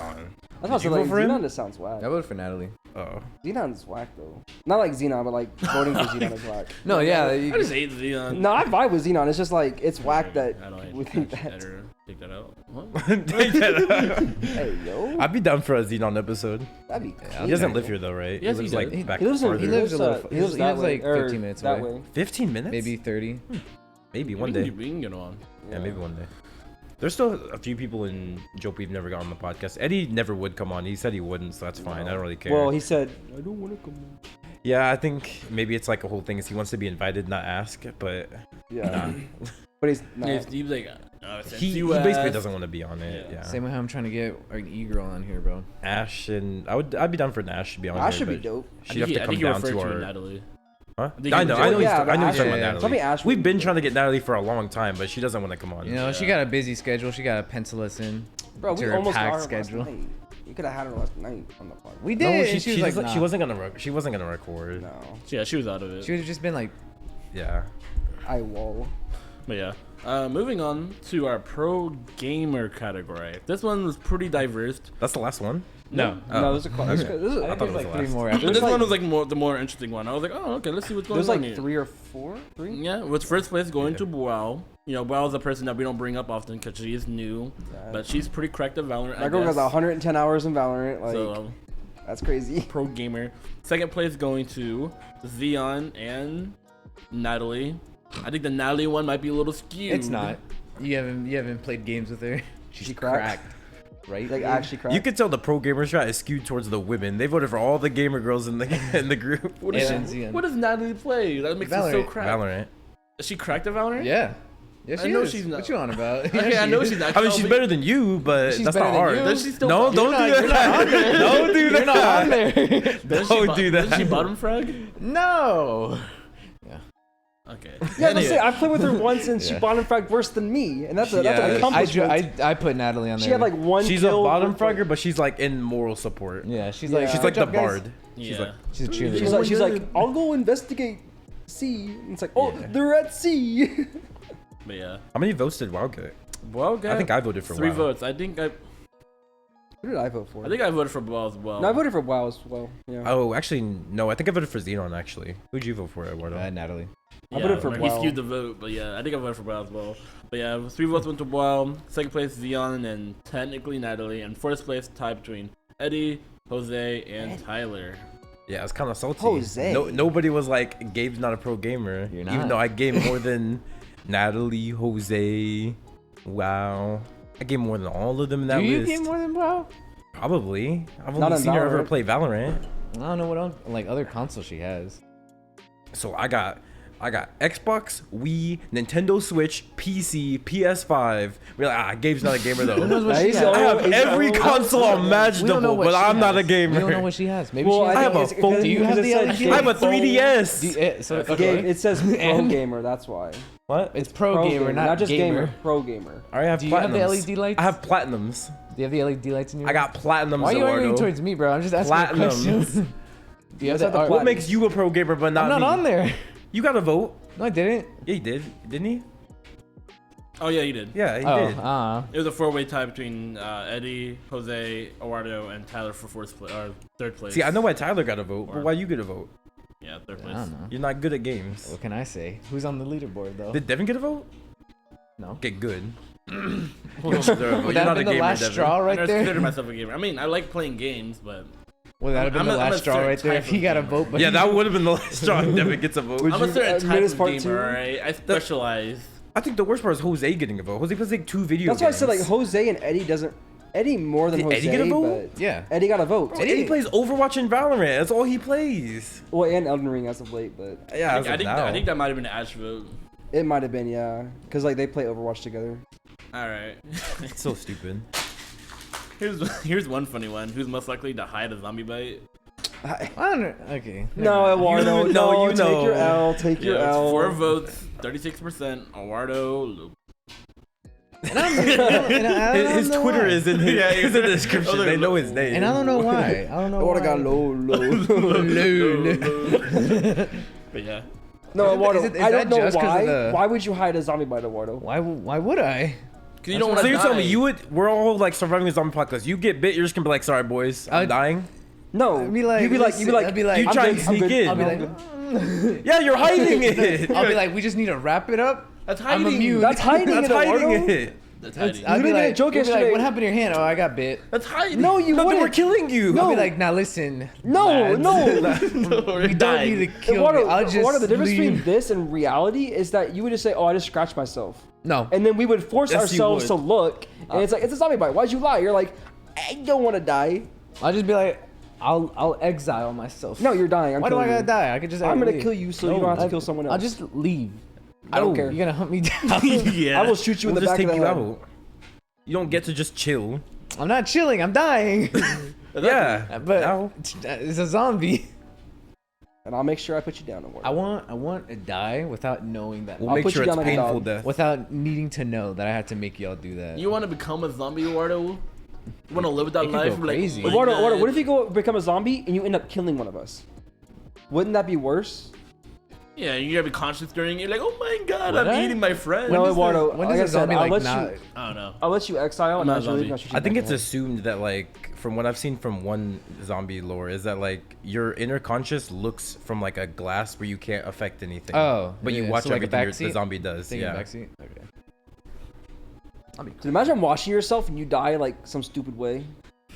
I thought Did you like vote for him? Xenon just sounds whack. I voted for Natalie. Oh. Xenon's whack though. Not like Xenon, but like voting for Xenon is whack. No, yeah. I just hate Xeon. No, I vibe with Xenon. It's just like it's whack that I don't hate we think that. Editor. Take that out. What? Take that out. Hey yo, I'd be down for a Xenon episode. that'd be. Yeah, cool. He doesn't live here though, right? Yes, he lives he like does. back He lives in. farther. He lives a little. He lives He that lives way, like or 15 minutes that away. way. 15 minutes? Maybe 30. Maybe one we day. can get on. Yeah, maybe one day. There's still a few people in Jowp we've never got on the podcast. Eddie never would come on. He said he wouldn't, so that's fine. I don't really care. Well, he said, "I don't want to come." on." Yeah, I think maybe it's like a whole thing is he wants to be invited, not ask. But Yeah, but he's not. Yeah, Steve's like, he basically doesn't want to be on it. Yeah. Yeah. Same way how I'm trying to get an e-girl on here, bro. Ash and I'd be down for Nash to be on. I here, should be but dope. She'd have to come I think down you to referred our. Natalie. Huh? think I he know. was I know. joking. He's Yeah, I know but he's Ash- talking about yeah, Natalie. tell me Ash We've would been be trying to get Natalie for a long time, but she doesn't want to come on. You know, she Yeah. got a busy schedule. She got to pencil us in. Bro, to we her almost got packed her schedule. last night. You could have had her last night on the podcast. We did. No, and she was like, nah. she wasn't gonna. She wasn't gonna record. No, Yeah, she was out of it. She would have just been like, Yeah. I will. But yeah, moving on to our pro gamer category. This one was pretty diverse. That's the last one. No, No, there's a this is, I thought think it there's was like the 3 last. more after this There's one like- was like the more interesting one. I was like, oh, okay, let's see what's going there's on like here. 3 or 4. 3. Yeah, with first place going Yeah. to Wow. You know, Wow is a person that we don't bring up often because she is new, but she's pretty cracked at Valorant. That girl has 110 hours in Valorant. Like so that's crazy. pro gamer. Second place going to Xeon and Natalie. I think the Natalie one might be a little skewed. it's not. You haven't played games with her. She's She cracked. right? Like actually cracked. You could tell the pro gamer strat is skewed towards the women. They voted for all the gamer girls in the in the group. What does, And she, Xeon. what does Natalie play? That makes her so Valorant. cracked. Valorant. Is she cracked at Valorant? Yeah. Yeah, I she know is. she's not- What you on about? Okay, I know she's not. I mean, she's better than you, but She's that's better not than hard. you. Does she still? No, don't not- do you're not on that. there. Don't do You're not on that. there. Don't do Does she that. bottom frag? No. Okay. Yeah, Anyway. let's say I played with her once and she Yeah. bottom fragged worse than me, and that's an Yeah, I, accomplishment. I put Natalie on there. She had like one. She's a kill bottom with, like- fragger, but she's like in moral support. Yeah, she's Yeah. like She's good like the job, guys. bard. She's Yeah. like, She's a cheerleader. She's like, I'll go investigate C. And it's like, oh, Yeah. they're at C. But yeah. how many votes did WoW get? Well, I think I voted for 3 WoW. votes. I think I Who did I vote for? I voted for WoW as well. No, I voted for WoW as well. Yeah. Oh, actually, no. I think I voted for Xenon. Actually, who'd you vote for, Eduardo? Natalie. I voted for He WoW. skewed the vote, but yeah, I think I voted for WoW as well. But yeah, 3 votes went to WoW. Second place Xeon and technically Natalie, and first place tied between Eddie, Jose, and Tyler. Yeah, it's kind of salty. Jose. Nobody was like, Gabe's not a pro gamer. You're Even not. though I gave more than Natalie, Jose, WoW. I gave more than all of them in that Do you list. get more than WoW? Probably. I've Not only in seen her ever Valorant. play Valorant. I don't know what else, like other consoles she has. So I got Xbox, Wii, Nintendo Switch, PC, PS5. We're like, Gabe's not a gamer Who knows though. what Nah, she he's has? the I have He's every the- console We don't know imaginable, what but she I'm not a has. gamer. We don't know what she has. Maybe Well, she I has. have a it's- phone. Do you have because the it says LED? Gabe- I have a 3DS. Do you- so, Okay. Gabe, it says pro And- gamer. That's why. What? It's pro gamer, not just gamer. Pro gamer. I already have Do you have the platinums. LED lights? I have platinums. Do you have the LED lights in your? I got platinums. Why are you arguing Eduardo. towards me, bro? I'm just asking a question. Platinums. Do you have Let's have the? the What What makes you a pro gamer but not I'm not me? on there. You got a vote. No, I didn't. Yeah, he did. Didn't he? Oh yeah, you did. Yeah, he Oh, did. It was a 4-way tie between Eddie, Jose, Eduardo, and Tyler for third place. See, I know why Tyler got a vote, but Or- why you get a vote? Yeah, third I place. don't know. You're not good at games. What can I say? Who's on the leaderboard though? Did Deven get a vote? No. Get good. Would You're that have not a been the gamer, last Deven. straw I right consider there? myself a gamer. I mean, I like playing games, but Would that have been I'm the a- I'm a last straw certain right there type if he of got a gamer. vote? But Yeah, he- that would have been the last straw. if Deven gets a vote. Would I'm a you certain admit type it's of part gamer, two? alright? I specialize. I think the worst part is Jose getting a vote. Jose plays like 2 video That's why I games. said like Jose and Eddie doesn't. Eddie more than Did Jose. Eddie get a vote? But Yeah. Eddie got a vote. Bro, Eddie plays Overwatch and Valorant. That's all he plays. Well, and Elden Ring as of late, but Yeah, as I of think now. I think that might have been an Ash vote. it might have been yeah, because like they play Overwatch together. Alright. It's so stupid. Here's one funny one. Who's most likely to hide a zombie bite? I don't know. Okay. No, Eduardo. You No, know, you take your know. L. Take your Yeah, L. 4 votes, 36%. Eduardo. And I His don't know Twitter why. is in in the description. They know his name. And I don't know why. I don't know Eduardo why. got low. But yeah. No, Eduardo. is I that don't know just 'cause of why. the- Why would you hide a zombie bite, Eduardo? Why would I? Because you don't want So to you're telling me die. you would? We're all like surviving a zombie podcast. You get bit, you're just gonna be like, "Sorry, boys, I'm dying." No. I'd be like, you'd be like, I'd be like, You I'm try good, and I'm sneak good, in. I'll be I'm like, good. Yeah, you're hiding it. I'll be like, we just need to wrap it up. That's I'm hiding. immune. That's hiding That's it, Eduardo. hiding it. That's hiding. I'd be made a like, joke you'd be like, yesterday. what happened to your hand? Oh, I got bit. That's hiding. No, you No, they wouldn't. were killing you. I'll No. be like, now listen. No, lads. no. We're You don't dying. need to kill Eduardo, me. I'll just Eduardo, the difference leave. between this and reality is that you would just say, "Oh, I just scratched myself," No. and then we would force Yes, you ourselves would. to look, and it's like it's a zombie bite. Why'd you lie? You're like, I don't want to die. I'll just be like, I'll exile myself. No, you're dying. I'm Why do I killing gotta you. die? I could just. I'm gonna leave. kill you so you don't have to I'll- kill someone else. I'll just leave. I don't No, care. You're gonna hunt me down. Yeah. I will shoot you in We'll the just back take of you the head. out. You don't get to just chill. I'm not chilling. I'm dying. Yeah, But now. it's a zombie. And I'll make sure I put you down. Don't worry. I want to die without knowing that. We'll I'll make put sure you it's down like a painful dog. death. Without needing to know that I had to make y'all do that. You want to become a zombie, Eduardo? You want to live that It could life? go Like, crazy. oh my Eduardo, God. what if you go become a zombie and you end up killing one of us? Wouldn't that be worse? Yeah, you gotta be conscious during it. Like, oh my God, Would I'm I? eating my friend. No, does Eduardo. when like does I a said, zombie I'll like let not? you. I don't know. I'll let you exile and I'm I'll not a shoot you zombie. I think back it's in the head. assumed that like from what I've seen from one zombie lore is that like your inner conscious looks from like a glass where you can't affect anything. Oh, but you yeah, watch so like a everything the backseat? zombie does. Thing in Yeah. the backseat? Okay. Dude, imagine watching yourself and you die like some stupid way.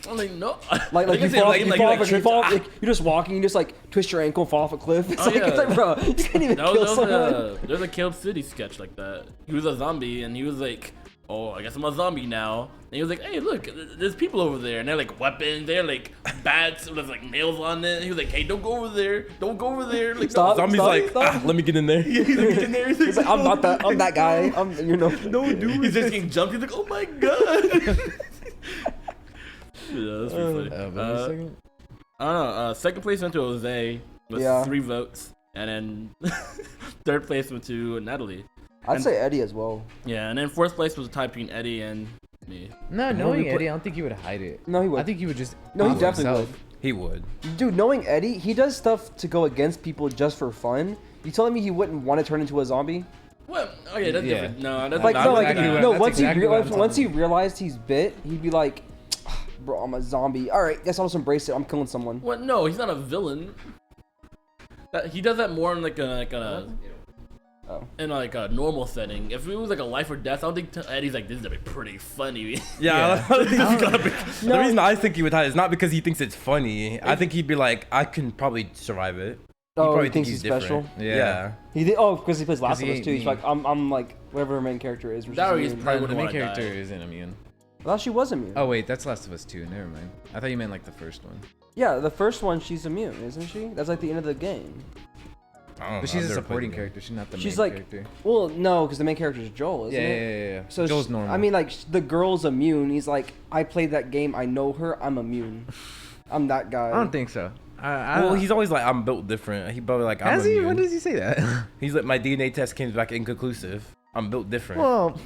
I'm like, no. Like Like you I said, fall, like- you like- fall, like off, you tripped. fall off, like, you're just walking, you just like twist your ankle and fall off a cliff. It's, Oh, like, yeah. it's like, bro, you can't even That kill was someone. there's a Killed City sketch like that. He was a zombie and he was like, oh, I guess I'm a zombie now. And he was like, hey, look, there's people over there. And they're like weapons, they're like bats with like nails on it. And he was like, hey, don't go over there. Don't go over there. Like, Stop. Zombie's like, stop. "Ah, let me get in there. He's like, I'm not that. I'm that guy. You know. no, dude. He's just getting jumped. He's like, oh my God. Yeah, that's pretty funny. But a second. I don't know. Second place went to Jose with Yeah. 3 votes. And then third place went to Natalie. I'd say Eddie as well. Yeah, and then fourth place was a tie between Eddie and me. No, knowing Eddie, I don't think he would hide it. No, he would. I think he would just. No, he be definitely himself. He would. Dude, knowing Eddie, he does stuff to go against people just for fun. You telling me he wouldn't want to turn into a zombie? What? Oh yeah, that's Yeah. different. No, that's Like That's no, like exactly what- no. that's Once exactly he what I'm realized, once he talking realized he's bit, he'd be like, "Bro, I'm a zombie. All right, guess I'll just embrace it. I'm killing someone." What? No, he's not a villain. He does that more in like a Oh. in like a normal setting. If it was like a life or death, I don't think Eddie's like, this is gonna be pretty funny. Yeah. The No. reason I think he would hide is not because he thinks it's funny. I think he'd be like, I can probably survive it. He Oh, probably he thinks he's special. different. Yeah. Yeah. He did. Oh, because he plays Last he of Us ain't too. He's me. like, I'm like whatever her main character is. which That is or he's immune. probably The main wanna character die. isn't immune. I thought she was immune. Oh wait, that's Last of Us 2. Never mind. I thought you meant like the first one. Yeah, the first one she's immune, isn't she? That's like the end of the game. I don't know, But she's I've a never supporting played the game. character. She's not the She's main like- character. Well, no, because the main character is Joel, isn't Yeah, it? yeah, yeah. So Joel's normal. I mean, like the girl's immune. He's like, I played that game. I know her. I'm immune. I'm that guy. I don't think so. I Well, don't- he's always like, I'm built different. He probably like, I'm Has he? immune. When does he say that? He's like, my DNA test came back inconclusive. I'm built different. well,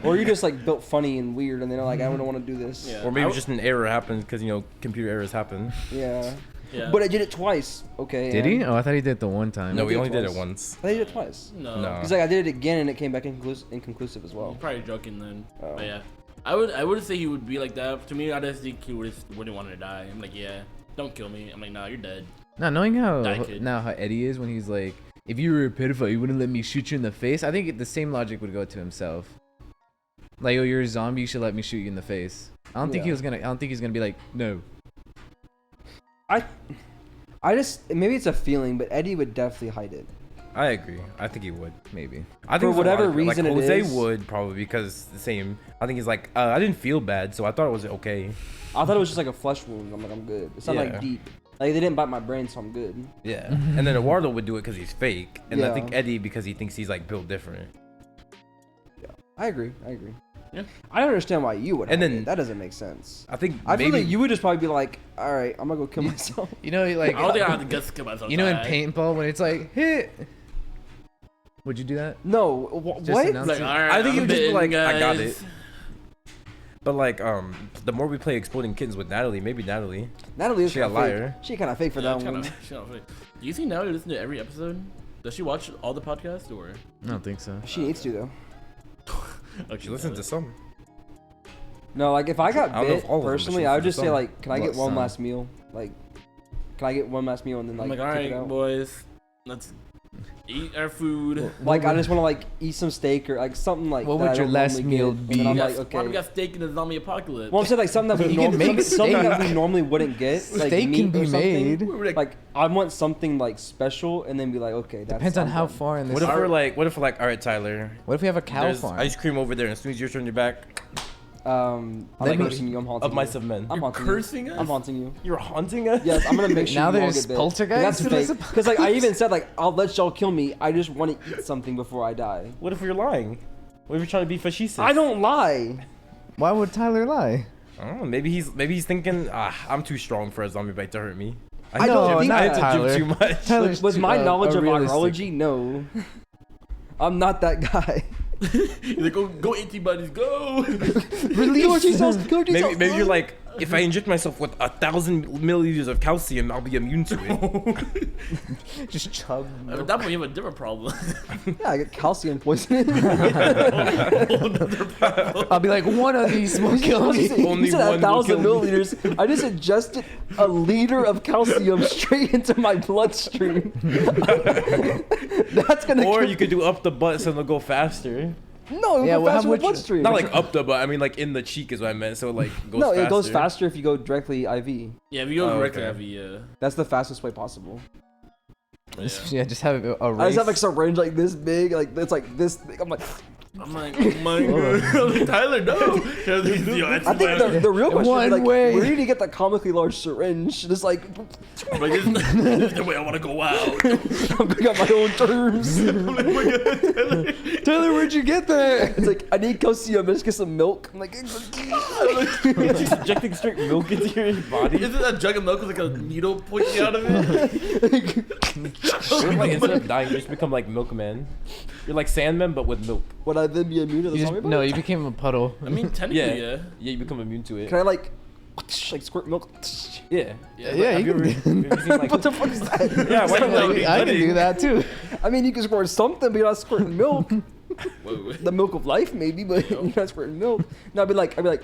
Or you just like built funny and weird, and they're like, I don't want to do this. Yeah. or maybe I- just an error happens because, you know, computer errors happen. Yeah. Yeah. But I did it twice. Okay. did he? Oh, I thought he did it the one time. No, we did only did it twice. once. I did it twice. no. No. He's like, I did it again, and it came back inconclusive as well. You're probably joking then. Oh. But yeah. I would say he would be like that. To me, I just think he wouldn't want to die. I'm like, yeah, don't kill me. I'm like, nah, you're dead. Now knowing how Die, kid. how Eddie is when he's like, if you were a pedophile, you wouldn't let me shoot you in the face. I think the same logic would go to himself. Like, oh, you're a zombie. You should let me shoot you in the face. I don't think Yeah. I don't think he's gonna be like, no. I just maybe it's a feeling, but Eddie would definitely hide it. I agree. I think he would. Maybe. I think For there's a whatever lot of people- reason it like Jose is. would probably because the same. I think he's like, I didn't feel bad, so I thought it was okay. I thought it was just like a flesh wound. I'm like, I'm good. It's not Yeah. like deep. Like they didn't bite my brain, so I'm good. Yeah. And then Eduardo would do it because he's fake, and I Yeah. think Eddie because he thinks he's like built different. I agree. I understand why you would. And have then- it. That doesn't make sense. I think I feel maybe like you would just probably be like, all right, I'm gonna go kill myself. You know, like I don't think I have to guess kill myself. you know, in die. paintball when it's like hit. Would you do that? No, Just what? announce Like, it? all right, I think I'm you would just be bitten, like, I got guys. it. But like, the more we play Exploding Kittens with Natalie, maybe Natalie. Natalie is She a kinda fake. liar. She kind of fake for Yeah, that one. Do you think Natalie listens to every episode? Does she watch all the podcasts or? I don't think so. She needs to though. Okay, She listens to some. No, like if I got I don't know if bit all of them, but personally, she I would listens just to say some. like, can I get What one some? last meal? Like, can I get one last meal and then I'm like like, all kick it right, out? boys, let's eat our food. Like I just want to like eat some steak or like something like. What that would I your don't last normally meal get, be? And then I'm Yeah, like, why do we okay. got steak in the zombie apocalypse? Well, I'm saying like something that we You can normally make something that steak. we normally wouldn't get. Like Steak meat can or be something. made. Like I want something like special, and then be like, okay, that's Depends on I'm how done. far in this. What if we're like, all right, Tyler, What if we have a cow there's farm? ice cream over there, and as soon as you turn your back, I'm Let me- cursing you. I'm haunting of mice you. of men. I'm You're haunting cursing you. us? I'm haunting you. You're haunting us? Yes, I'm gonna make sure Now you all there's get bit. poltergeist in That's this fake. Because like I even said like I'll let y'all kill me. I just want to eat something before I die. What if you're lying? What if you're trying to be fascist? I don't lie. Why would Tyler lie? I don't know. Maybe he's thinking, I'm too strong for a zombie bite to hurt me. I don't think I that. had to Tyler. do too much. Tyler's With my too, knowledge a of realistic- virology, no. I'm not that guy. He's like, go antibodies, go. Release yourself. Maybe you're like, if I inject myself with 1,000 milliliters of calcium, I'll be immune to it. Just chug. At that point, you have a different problem. Yeah, I get calcium poisoning. I'll be like, one of these will kill me. Only you said one will 1,000 kill me. milliliters. I just ingested a liter of calcium straight into my bloodstream. That's gonna. Or kill- you could do up the butt so it'll go faster. No, it Yeah, goes well, how faster with much- bloodstream. Not like up the butt. I mean like in the cheek is what I meant. So it like goes no, faster. it goes faster if you go directly IV. Yeah, if you go Oh, directly, okay. have you, That's the fastest way possible. Yeah, just have a race. I just have like syringe like this big, like it's like this big. I'm like, I'm like, oh my god. I'm like, Tyler, no. I think the real question One is like, way. where did you get the comically large syringe? Just like, Like, this is the way I want to go out. I'm going on my own terms. I'm like, oh my god, Tyler. Tyler, where'd you get that? It's like, I need calcium, let's get some milk. I'm like, You're just injecting straight milk into your body. Isn't that jug of milk with like a needle pointing out of it? Like instead of dying, you just become like milkman. You're like Sandman, but with milk. would I then be immune to the You zombie just, bite? no, you became a puddle. I mean, technically, yeah. Yeah, you become immune to it. Can I like squirt milk? Yeah. Yeah, Yeah, Have you you ever, can. have you seen, like, What the fuck is that? yeah, why not? I can do that too. I mean, you can squirt something, but you're not squirting milk. Wait. The milk of life, maybe, but you're not squirting milk. No, I'd be like, Like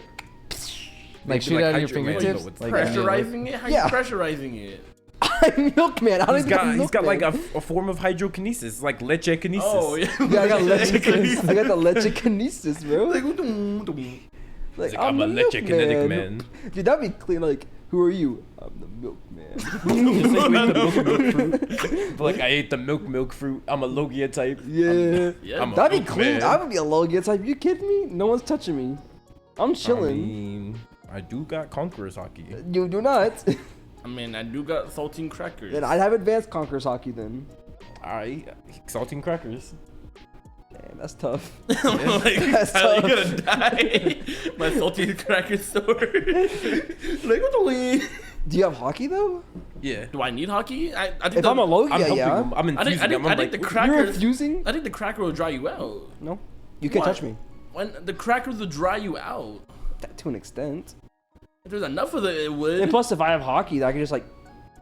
Maybe shoot like out of your Hydro Man, fingertips. but with Like, Pressurizing it? How Yeah. you pressurizing it? I'm milkman. I don't He's even got, know he's got like milkman. a form of hydrokinesis, like lechekinesis. Oh, yeah. Yeah, I got lechekinesis. I got the lechekinesis, bro. Like, Like, He's like, I'm a the lechekinetic milkman. man. Dude, that'd be clean. Like, who are you? I'm the milkman. Just like you ate the milk fruit. But like I ate the milk fruit. I'm a Logia type. Yeah. Yeah. I'm a That'd be milk clean. man. I would be a Logia type. You kidding me? No one's touching me. I'm I chilling. mean, I do got Conqueror's hockey. You do not. I mean, I do got saltine crackers. Then I'd have advanced Conqueror's hockey then. Alright, saltine crackers. Damn, that's tough. I'm like, That's Tyler, tough. you're gonna die. My saltine cracker store. Like, what the we? Do you have hockey though? Yeah. Do I need hockey? I think If I'm a Logia, I'm helping yeah. him. I'm I think, infusing I think, him. I I'm think like, the You're crackers. refusing? I think the cracker will dry you out. No. You can't Why? touch me. When the crackers will dry you out. To an extent. If there's enough of it, it would. And plus, if I have hockey, I can just like,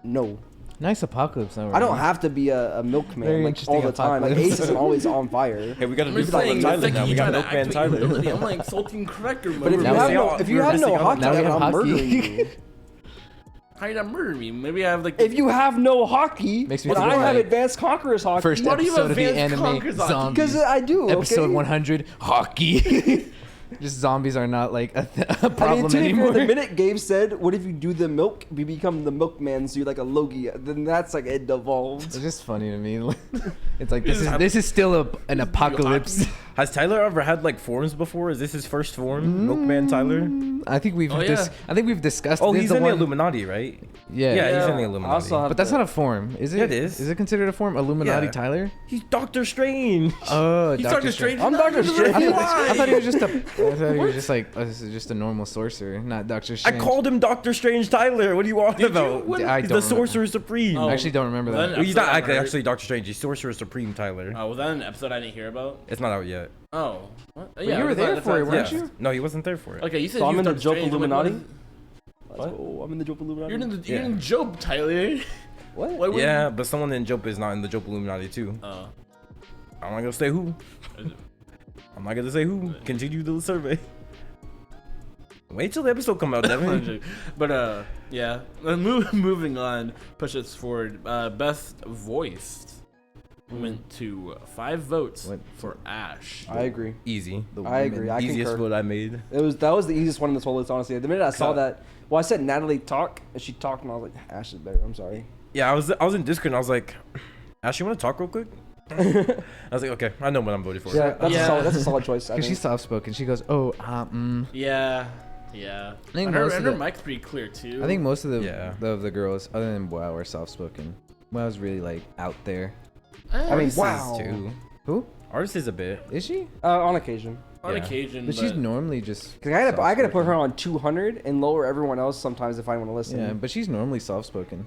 no. Nice apocalypse. I don't have to be a milkman Very like interesting all the time. Like apocalypse. Ace isn't always on fire. hey, we gotta I'm do just something saying, with it's Tyler like now. you We got trying to Milkman act Tyler. with ability. I'm like saltine cracker. But if you Now have we no, all- if you we're have no missing out. hockey, Now we then have I'm hockey. murdering you. How you not murder me? Maybe I have like. If you have no hockey, Makes me and feel I have like advanced Conqueror's hockey. First Why do you episode of the advance anime Conqueror's hockey? zombies. Because I do. Episode okay? 100, hockey. Just zombies are not like a problem I mean, to be fair, anymore. the minute Gabe said, "What if you do the milk? You become the milkman, so you're like a Logia." Then that's like it devolved. It's just funny to me. It's like this is still an apocalypse. Has Tyler ever had like forms before? Is this his first form? Milkman Tyler? I think we've Oh, yeah. I think we've discussed. Oh, this, he's in the one- Illuminati, right? Yeah. Yeah, he's in the I Illuminati. also have But that's the- not a form, is it? Yeah, it is. Is it considered a form? Illuminati Yeah. Tyler? He's Doctor Strange. Oh, He's Doctor Strange. I'm Doctor Strange. I thought he was just a I thought you were just like, oh, this is just a normal sorcerer, not Doctor I Strange. called him Doctor Strange Tyler. What are you on about? I He's don't the Sorcerer Supreme. Oh. I actually don't remember Well, that. then- He's not episode I heard. actually Doctor Strange. He's Sorcerer Supreme Tyler. Was that an episode I didn't hear about? It's not out yet. Oh. What? you were there for it, weren't Yeah. you? No, he wasn't there for it. Okay, you said So I'm you in the Doctor Jowp Strange, I'm like, Illuminati? what Let's go. I'm in the Jowp Illuminati. You're in the you're Yeah. in Jowp, Tyler. What? Why would Yeah, but someone in Jowp is not in the Jowp Illuminati too. Oh. I'm not gonna say who. I'm not gonna say who. Continue the survey. Wait till the episode come out, Deven. But yeah. Moving on, push us forward. Best voiced went to 5 votes What? for Ash. I agree. Easy. The I women. agree. I Easiest concur. vote I made. That was the easiest one in this whole list, honestly. The minute I saw Cut. that, well, I said Natalie talk, and she talked, and I was like, Ash is better. I'm sorry. Yeah, I was in Discord and I was like, Ash, you wanna talk real quick? I was like, okay, I know what I'm voting for. Yeah, Yeah. that's a solid choice. I Because think. she's soft spoken. She goes, oh, Yeah. Yeah. I think and her, most of and her the- mic's pretty clear too. I think most of Yeah. the girls, other than WoW, are soft spoken. WoW's really like out there. I mean, Artist is wow. too. Who Artist is a bit. is she? On occasion. on Yeah. occasion. But she's normally just. 'Cause I gotta put soft-spoken. her on 200 and lower everyone else sometimes if I want to listen. Yeah, but she's normally soft spoken.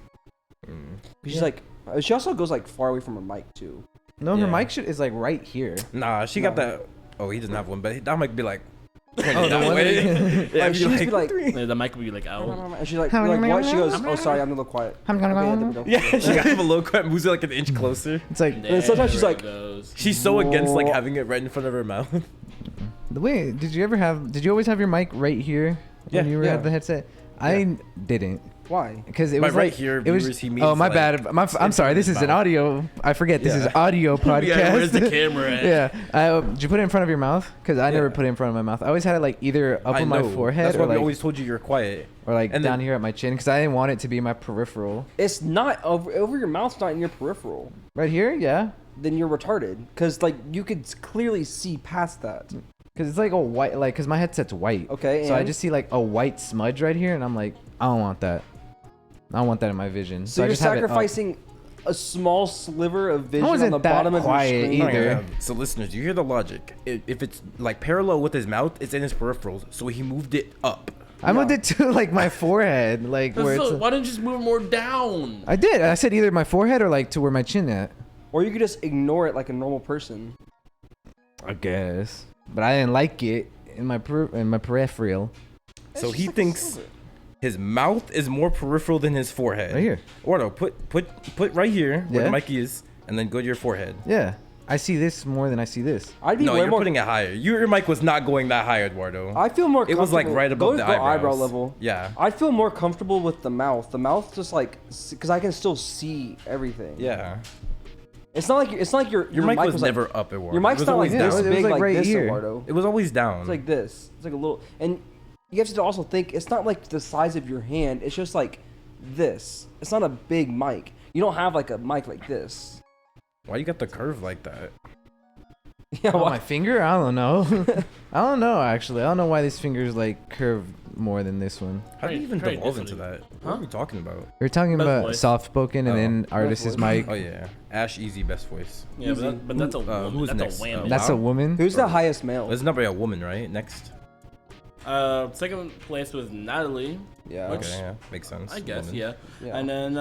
She's like, she also goes like far away from her mic too. No, her Yeah. mic is like right here. Nah, she got that. Oh, he doesn't have one, but that might be like. Oh, the that one way. that- Yeah, Like, she used to be like, Yeah, the mic would be like out. and she's like what? She goes, oh sorry, I'm a little quiet. I'm gonna Okay, go. yeah, there we go. Yeah, she got him a little quick, moves it like an inch closer. It's like then sometimes she's There like- it goes. She's so against like Whoa. having it right in front of her mouth. the way. Did you always have your mic right here when Yeah, you were yeah. at the headset? I didn't. Why? Because it By was right like, here, it was. viewers, he means, Oh my like, bad. I'm sorry. This is an mouth. audio. I forget. This is Yeah. audio podcast. Yeah, where's the camera at? Yeah. Did you put it in front of your mouth? Because I never Yeah. put it in front of my mouth. I always had it like either up I on my know. forehead That's or why we like, always told you you're quiet. or like and down then- here at my chin because I didn't want it to be my peripheral. It's not over your mouth's not in your peripheral. Right here, yeah. Then you're retarded because like you could clearly see past that. Because it's like a white, like, because my headset's white. Okay, So I and? just see like a white smudge right here, and I'm like, I don't want that. I don't want that in my vision. So I you're just have it up. sacrificing a small sliver of vision on wasn't the that bottom of your quiet screen. either. So listeners, you hear the logic. If it's like parallel with his mouth, it's in his peripherals. So he moved it up. I moved it to like my forehead, like where it's. Why didn't you just move it more down? I did. I said either my forehead or like to where my chin at. Or you could just ignore it like a normal person. I guess, but I didn't like it in my peripheral. So he thinks his mouth is more peripheral than his forehead. Right here. Ordo, put right here where Yeah. the mic is, and then go to your forehead. Yeah, I see this more than I see this. I'd be No, way you're more. putting it higher. Your mic was not going that high, Eduardo. I feel more. It was like comfortable- right above go, the go eyebrows. eyebrow level. Yeah. I feel more comfortable with the mouth. The mouth just like because I can still see everything. Yeah. It's not like your Your mic was like- never up, Eduardo. Your mic's It was not like always yeah, this it was big like like right this, here. Eduardo. It was always down. It's like this. It's like a little, and you have to also think it's not like the size of your hand. It's just like this. It's not a big mic. You don't have like a mic like this. Why you got the curve like that? Yeah, Oh, why- my finger? I don't know. I don't know actually. I don't know why this finger's like curved more than this one. How do you even Very devolve into different. that? What are we talking about? We're talking Best about voice. soft spoken and Oh. then artist is voice. mic. Oh yeah, Ash Easy best voice. Yeah, but that's a woman. who's That's next? a whammy. That's a Wow. woman. Who's the highest male? There's not a woman, right? Next. Second place was Natalie. Yeah. Which- Okay, yeah, makes sense. I guess, Woman. yeah. Yeah. And then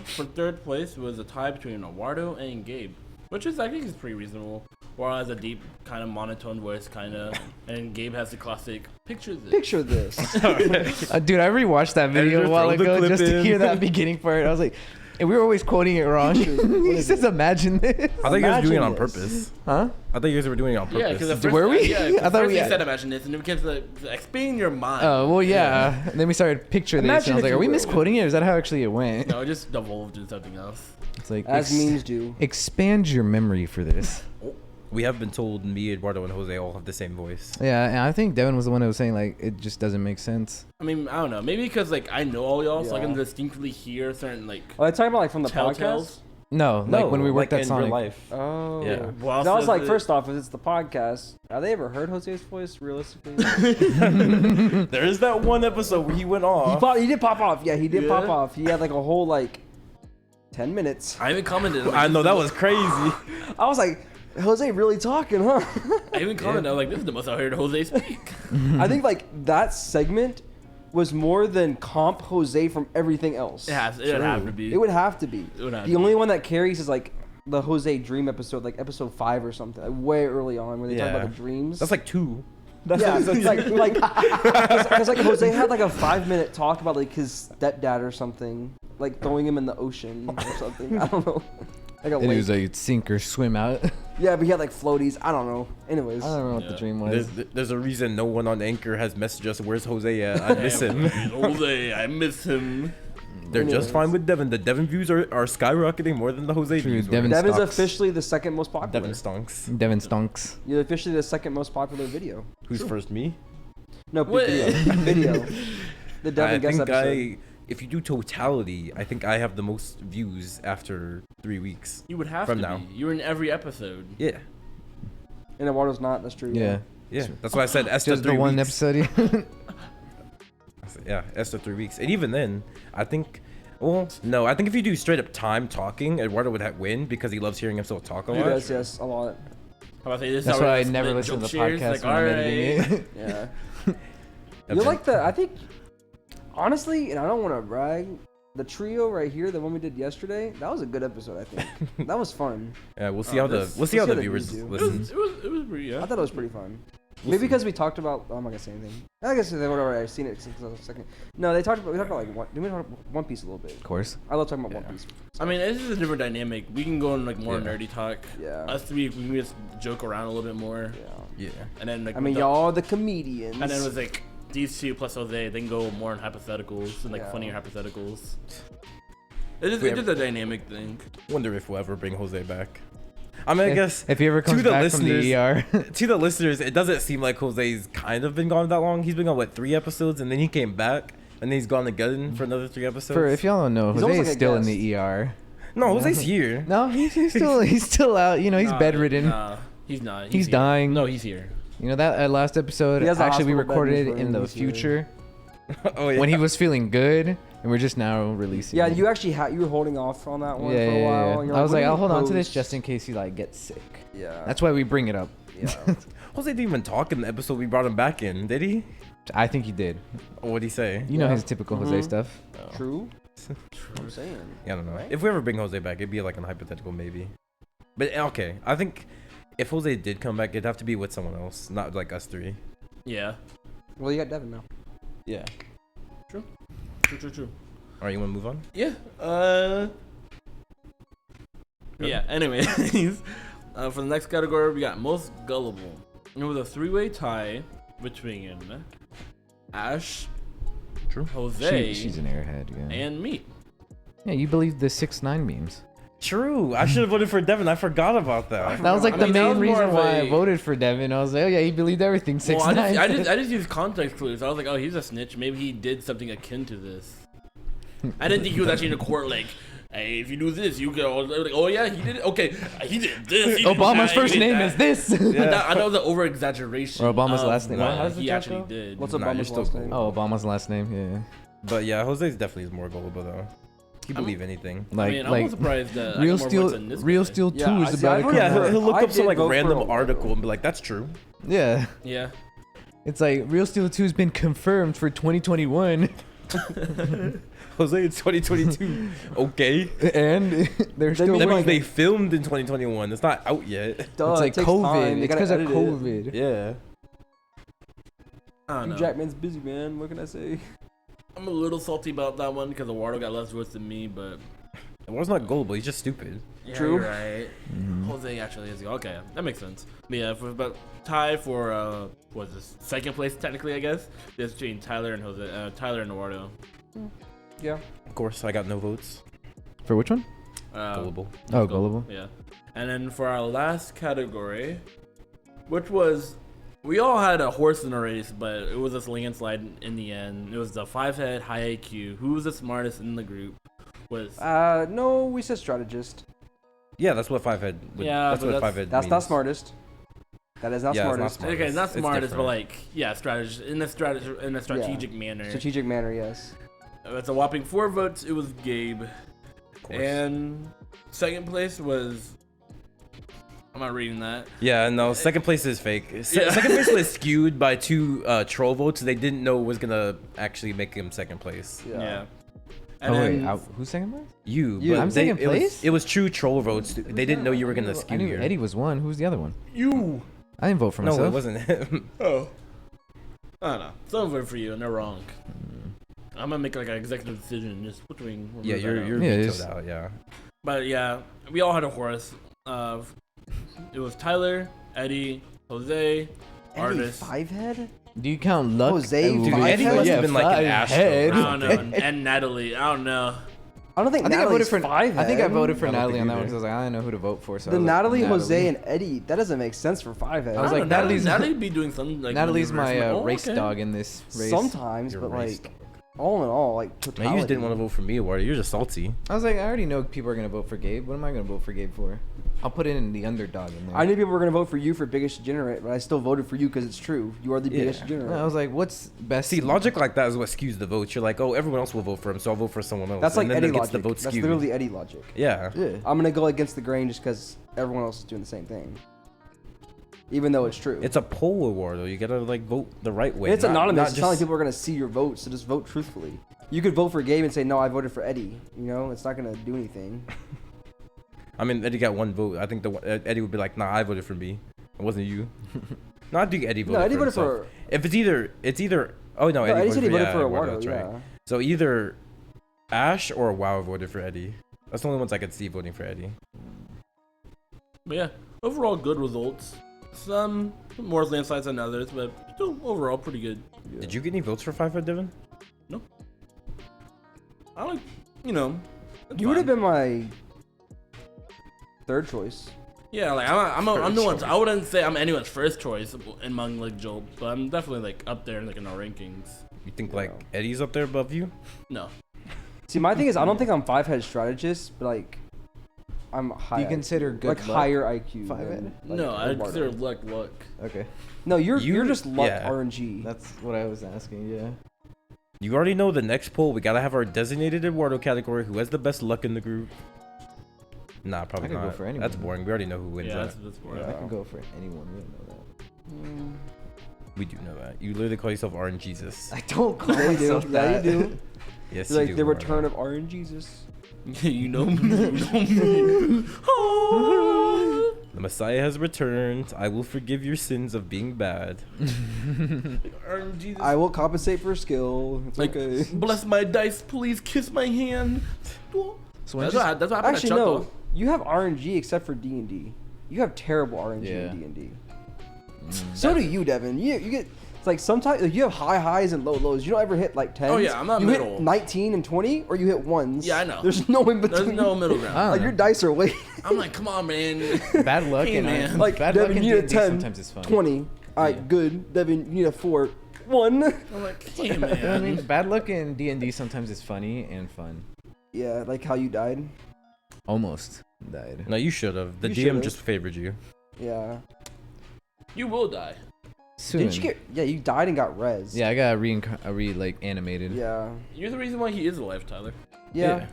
for third place was a tie between Eduardo and Gabe, which is I think is pretty reasonable. Eduardo has a deep, kind of monotone voice, kind of, and Gabe has the classic picture this. Picture this. Dude, I rewatched that video Editor, a while throw the ago clip just to in. hear that beginning part. I was like, and we were always quoting it wrong. he says, "Imagine this." I thought you guys were doing it on Imagine purpose. Huh? I thought you guys were doing it on Yeah, purpose. because Were we? Yeah, I thought first we he had- said imagine this, and then we kept like explain your mind. Oh well, yeah. And then we started picture this, Imagine and I was if like, you "Are we were- misquoting it, or is that how actually it went?" No, it just devolved into something else. It's like As memes do. expand your memory for this. We have been told me, Eduardo, and Jose all have the same voice. Yeah, and I think Deven was the one that was saying like it just doesn't make sense. I mean, I don't know. Maybe because like I know all y'all, so I can Yeah. distinctly hear certain like Oh, they talking about like from the telltales. podcast. No, like when we worked like at in Sonic. real life. Oh. Yeah. Well, That was also like the- first off, if it's the podcast, have they ever heard Jose's voice realistically? There is that one episode where he went off. He did pop off. Yeah, he did Yeah. pop off. He had like a whole like 10 minutes. I haven't commented. I know that was crazy. I was like, Jose really talking, huh? I even commented, I was like, this is the most I heard Jose speak. I think like that segment was more than comp Jose from everything else. It would have to be. It would have to be. It would have The to only be. one that carries is like the Jose Dream episode, like episode 5 or something, like way early on, where they talk about the dreams. That's like 2. Yeah, like because like Jose had like a 5-minute talk about like his stepdad or something, like throwing him in the ocean or something. I don't know. Like a And it was lake. like sink or swim out. Yeah, but he had like floaties. I don't know. Anyways, I don't know what the dream was. There's a reason no one on Anchor has messaged us. Where's Jose at? I miss him. Jose, I miss him. They're just fine with Deven. The Deven views are skyrocketing more than the Jose True, views. Deven- Devin's Stocks. officially the second most popular. Deven stonks. Devin stonks. You're officially the second most popular video. Who's first? Me? No, What? video. The Devin I guest think episode. if you do totality, I think I have the most views after 3 weeks. You would have From to now. be. You were in every episode. Yeah. And Eduardo's not. That's true. Yeah. Yeah. That's why I said Esther Just 3 the one weeks. episode. Yeah, Esther 3 weeks. And even then, I think. Well, no, I think if you do straight up time talking, Eduardo would win because he loves hearing himself talk a He lot. does, yes, a lot. How about I say this? That's is how why we're I gonna never split listen to the joke shares? podcast Like, when I'm editing it. Yeah. That's You it. like I think, honestly, and I don't want to brag, the trio right here, the one we did yesterday, that was a good episode. I think that was fun. Yeah, we'll see how the this- we'll see how the the viewers views do. listen. It was pretty, yeah. I thought it was pretty fun. We'll Maybe see. because we talked about. Oh, I'm not gonna say anything. I guess they whatever. I've seen it since a second. No, we talked about like we talked about One Piece a little bit. Of course. I love talking about Yeah. One Piece. I mean, this is a different dynamic. We can go in like more Yeah. nerdy talk. Yeah. Us three, we can just joke around a little bit more. Yeah. Yeah. And then like I mean, with the- y'all are the comedians. And then it was like these two plus Jose, then go more in hypotheticals and like Yeah. funnier hypotheticals. It's We just a dynamic thing. Wonder if we'll ever bring Jose back. I mean, I guess If he ever comes the back from the listeners- ER. to the listeners, it doesn't seem like Jose's kind of been gone that long. He's been on what 3 episodes, and then he came back, and then he's gone again for another 3 episodes. For if y'all don't know, He's Jose almost is like a still in guest. the ER. no, Jose's here. No, he's still out. You know, he's Nah, bedridden. Nah, he's not. He's here. dying. No, he's here. You know that last episode He has a actually we hospital bed recorded in his in room, the he's here. future Oh yeah. when he was feeling good, and we're just now releasing. Yeah, it. you actually you were holding off on that one Yeah, for a yeah, while. yeah. and you're I was "When like, do I'll we hold on to this post?" just in case he like gets sick. Yeah. That's why we bring it up. Yeah. Jose didn't even talk in the episode we brought him back in, did he? I think he did. Or what'd he say? You know Yeah. his typical Jose Mhm. stuff. True. I'm saying. Yeah, I don't know. Right? If we ever bring Jose back, it'd be like a hypothetical maybe. But okay, I think if Jose did come back, it'd have to be with someone else, not like us 3. Yeah. Well, you got Devin now. Yeah. True. All right, you want to move on? Yeah. Yeah. Anyways, for the next category, we got most gullible. It was a 3-way tie between Ash, True. Jose, She's an airhead. Yeah. and me. Yeah, you believe the 6ix9ine memes. True. I should have voted for Devin. I forgot about that. That was like I the mean, that main was more reason of why I a- voted for Devin. I was like, oh yeah, he believed everything. 6ix9ine. Well, I just used context clues. I was like, oh, he's a snitch. Maybe he did something akin to this. I didn't think he was actually in a court like, hey, if you do this, you go. Like, oh yeah, he did it. Okay, he did this. He did Obama's that, he first did name that. is this. I know it was an over exaggeration. Or Obama's last name. What How does the he joke actually go? did. What's Nah, you're Obama's still last cool. name? Oh, Obama's last name. Yeah. But yeah, Jose's definitely is more gullible though. He I'm- believe anything. I Like mean, I'm like surprised that Real I got more Steel. votes than this Real guy. Steel 2 Yeah, is see, about I to come voted Yeah, out. for- he'll look I up some did like vote for random Obama. article and be like, "That's true." Yeah. Yeah. It's like Real Steel 2 has been confirmed for 2021, Jose, it's 2022. Okay. and they're still. That means working. they filmed in 2021. It's not out yet. Duh, It's it like takes COVID. time. They It's gotta because of edit it. COVID. Yeah. I don't Hugh know. Jackman's busy, man. What can I say? I'm a little salty about that one because Eduardo got less votes than me, but It was not gullible. He's just stupid. yeah, True. you're right. Jose actually is. Okay, that makes sense. But yeah, for about tie for what's this, second place technically, I guess. It's between Tyler and Tyler and Eduardo. Yeah. Of course, I got no votes. For which one? Gullible. Oh, Gullible. Yeah. And then for our last category, which was, we all had a horse in the race, but it was this landslide in the end. It was the 5-head high IQ. Who was the smartest in the group? Was No, we said strategist. Yeah, that's what 5-head. Yeah, that's but what that's- 5-head. That's means. not smartest. That is not Yeah, it's not smartest. smart. okay, not It's smartest, but different. like in a strategic manner. Strategic manner, yes. It's a whopping 4 votes. It was Gabe, Of course. and second place was I'm not reading that. Yeah, no, second place is fake. Second place was skewed by 2 troll votes. They didn't know was gonna actually make him second place. Yeah. Oh wait, who's second place? You. You. But I'm second place? It was true troll votes. They didn't know you were gonna skew I knew here. Eddie was one. Who's the other one? You. I didn't vote for No, myself. it wasn't him. Oh. I don't know. Someone voted for you and they're wrong. I'm gonna make like an executive decision just between. Yeah, you're Yeah, vetoed it's- out. Yeah. But yeah, we all had a horse. It was Tyler, Eddie, Jose, Artist. Five head. Do you count luck? Jose, Ooh, Dude, Eddie must have been like an 5 Astro. head. I don't know. And Natalie. I don't know. I don't think I think I voted Natalie's for. five I think I head. voted for I don't Natalie think on that one either. because I was like, I didn't know who to vote for. So I The was like, Natalie, Jose, and Eddie. That doesn't make sense for five head. I was I like, don't know, Natalie's- Natalie be doing something like Natalie's my maneuvers. I'm like, race okay. dog in this race. Sometimes, You're but race like all in all, like Man, totality. you just didn't want to vote for me, Eduardo. You're just salty. I was like, I already know people are gonna vote for Gabe. What am I gonna vote for Gabe for? I'll put it in the underdog in there. I knew people were gonna vote for you for biggest degenerate, but I still voted for you because it's true. You are the biggest Yeah. degenerate. I was like, what's best? See, logic like that is what skews the votes. You're like, oh, everyone else will vote for him, so I'll vote for someone else. That's like and then Eddie it gets logic. the vote That's skewed. literally Eddie logic. Yeah. Yeah. I'm gonna go against the grain just because everyone else is doing the same thing, even though it's true. It's a poll award, though. You gotta like vote the right way. And it's not- anonymous. not It's not like people are gonna see your votes, so just vote truthfully. You could vote for Gabe and say, "No, I voted for Eddie." You know, it's not gonna do anything. I mean, Eddie got one vote. I think Eddie would be like, nah, I voted for me. It wasn't you. No, I think Eddie voted No, Eddie for voted himself. for. If it's either. Oh no, No, Eddie said he voted yeah, for Eduardo, Eduardo. that's Yeah. right. So either Ash or Wow voted for Eddie. That's the only ones I could see voting for Eddie. But yeah, overall good results. Some more landslides than others, but still overall pretty good. Did you get any votes for 5 foot Deven? I like, you know. it's You would have fine. been my third choice. Yeah, like I'm no one's. I wouldn't say I'm anyone's first choice among like Jowp, but I'm definitely like up there like in our rankings. You think like Eddie's up there above you? No. See, my thing is, I don't think I'm five head strategist, but like, I'm high. Do you consider good like luck higher IQ? five than, head? like, No, I Eduardo. consider luck. Okay, No, you're You- just luck yeah. RNG. that's what I was asking. Yeah. You already know the next poll. We gotta have our designated Eduardo category. Who has the best luck in the group? Nah, probably I could go not. for anyone. That's boring. We already know who wins Yeah, that. that's boring. I Yeah. can go for anyone. We don't know that. We do know that. You literally call yourself RNGesus. I don't call Yeah, you do. myself Yeah, that. you do. Yes, It's you like do, the Eduardo. return of RNGesus. You know me. You know me. The Messiah has returned. I will forgive your sins of being bad. Jesus. I will compensate for skill. It's Like, okay. bless my dice, please kiss my hand. So when That's just, what happened Actually, to Chuck, no. though. You have RNG except for D&D. You have terrible RNG Yeah. in D&D. So do you, Devin. You get. It's like sometimes like, you have high highs and low lows. You don't ever hit like 10s. Oh, yeah, I'm not you middle. hit 19 and 20, or you hit ones. Yeah, I know. There's no in between. There's no middle ground. I don't Like know. your dice are way. I'm like, come on, man. bad luck Hey, and man. Like bad Devin, luck in you need a D&D 10, sometimes is fun. 20. All right, Yeah. good. Devin, you need a 4. 1. I'm like, hey, You know what I man. mean? Bad luck in D&D sometimes is funny and fun. Yeah, like how you died. Almost died. No, you should have. The You GM should've. just favored you. Yeah. You will die. Soon. Didn't you get? Yeah, you died and got res. Yeah, I got like animated. Yeah. You're the reason why he is alive, Tyler. Yeah.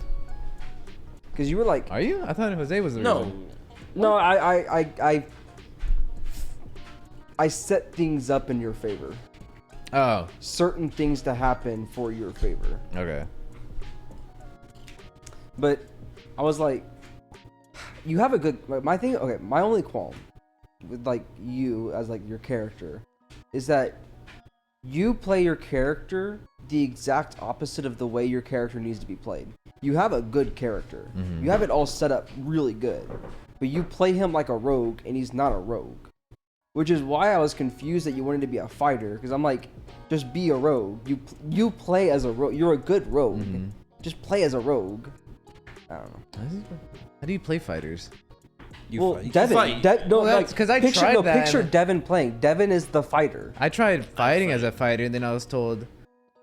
Because you were like, Are you? I thought Jose was the No. reason. no, I set things up in your favor. Oh, Certain things to happen for your favor. okay. But I was like, you have a good. Like, my thing. Okay, my only qualm with like you as like your character is that you play your character the exact opposite of the way your character needs to be played. You have a good character. Mhm. You have it all set up really good. But you play him like a rogue, and he's not a rogue. Which is why I was confused that you wanted to be a fighter, because I'm like, just be a rogue. You play as a rogue. You're a good rogue. Mhm. Just play as a rogue. I don't know. How do you play fighters? You Well, fight. Devin, fight. no, Well, that's like, 'cause I picture, tried no, that picture and- Devin playing. Devin is the fighter. I tried fighting as a fighter, and then I was told,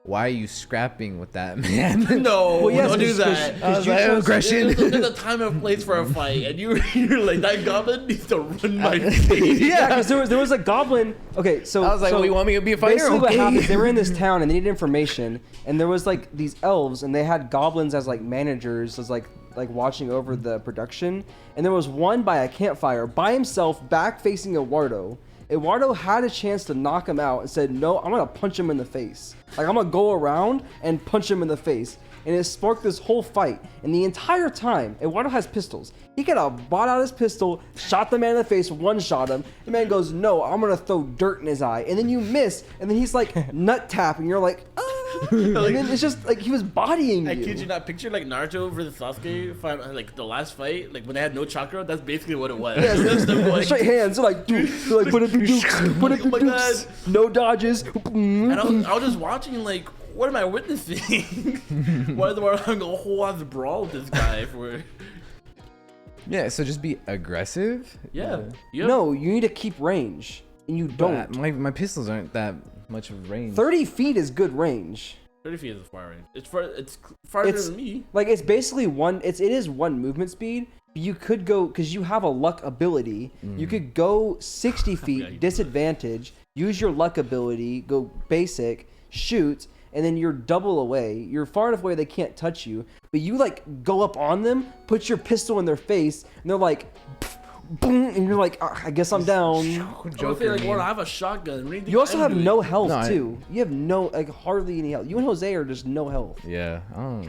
"Why are you scrapping with that man?" No, Well, yes, don't do 'cause- that. 'cause I was you like, chose- aggression. There's a time and place for a fight, and you're like, that goblin needs to run my face. Yeah, because there was a goblin. Okay, so I was like, so "Well, you want me to be a fighter?" Basically, what Okay. happened? They were in this town and they needed information, and there was like these elves, and they had goblins as like managers, as like like watching over the production, and there was one by a campfire by himself, back facing Eduardo. Eduardo had a chance to knock him out and said, "No, I'm gonna punch him in the face. Like I'm gonna go around and punch him in the face." And it sparked this whole fight. And the entire time, Eduardo has pistols. He could have brought out his pistol, shot the man in the face, one-shot him. The man goes, "No, I'm gonna throw dirt in his eye." And then you miss, and then he's like nut tapping. You're like, ah. And then it's just like he was bodying you. I kid you not. Picture like Naruto versus Sasuke, like the last fight, like when they had no chakra. That's basically what it was. Yeah, It's them, like, straight hands. They're like, dude, they're like, put it through dukes, put it Oh through my dukes. God. No dodges. and I was just watching like, what am I witnessing? Why is there having a whole ass brawl with this guy for? Yeah, so just be aggressive. Yeah. Yep. No, you need to keep range, and you don't. But my pistols aren't that much of range. 30 feet is good range. 30 feet is a far range. It's farther It's- than me. Like it's basically it is one movement speed. But you could go because you have a luck ability. You could go 60 feet, you do disadvantage. Use your luck ability, go basic, shoot, and then you're double away. You're far enough away they can't touch you. But you like go up on them, put your pistol in their face, and they're like, boom, and you're like, "Ah, I guess I'm down. Joker, like, well, I have a shotgun. What do think You also I'm have doing? no health No, too. You have no like hardly any health. You and Jose are just no health. Yeah, I don't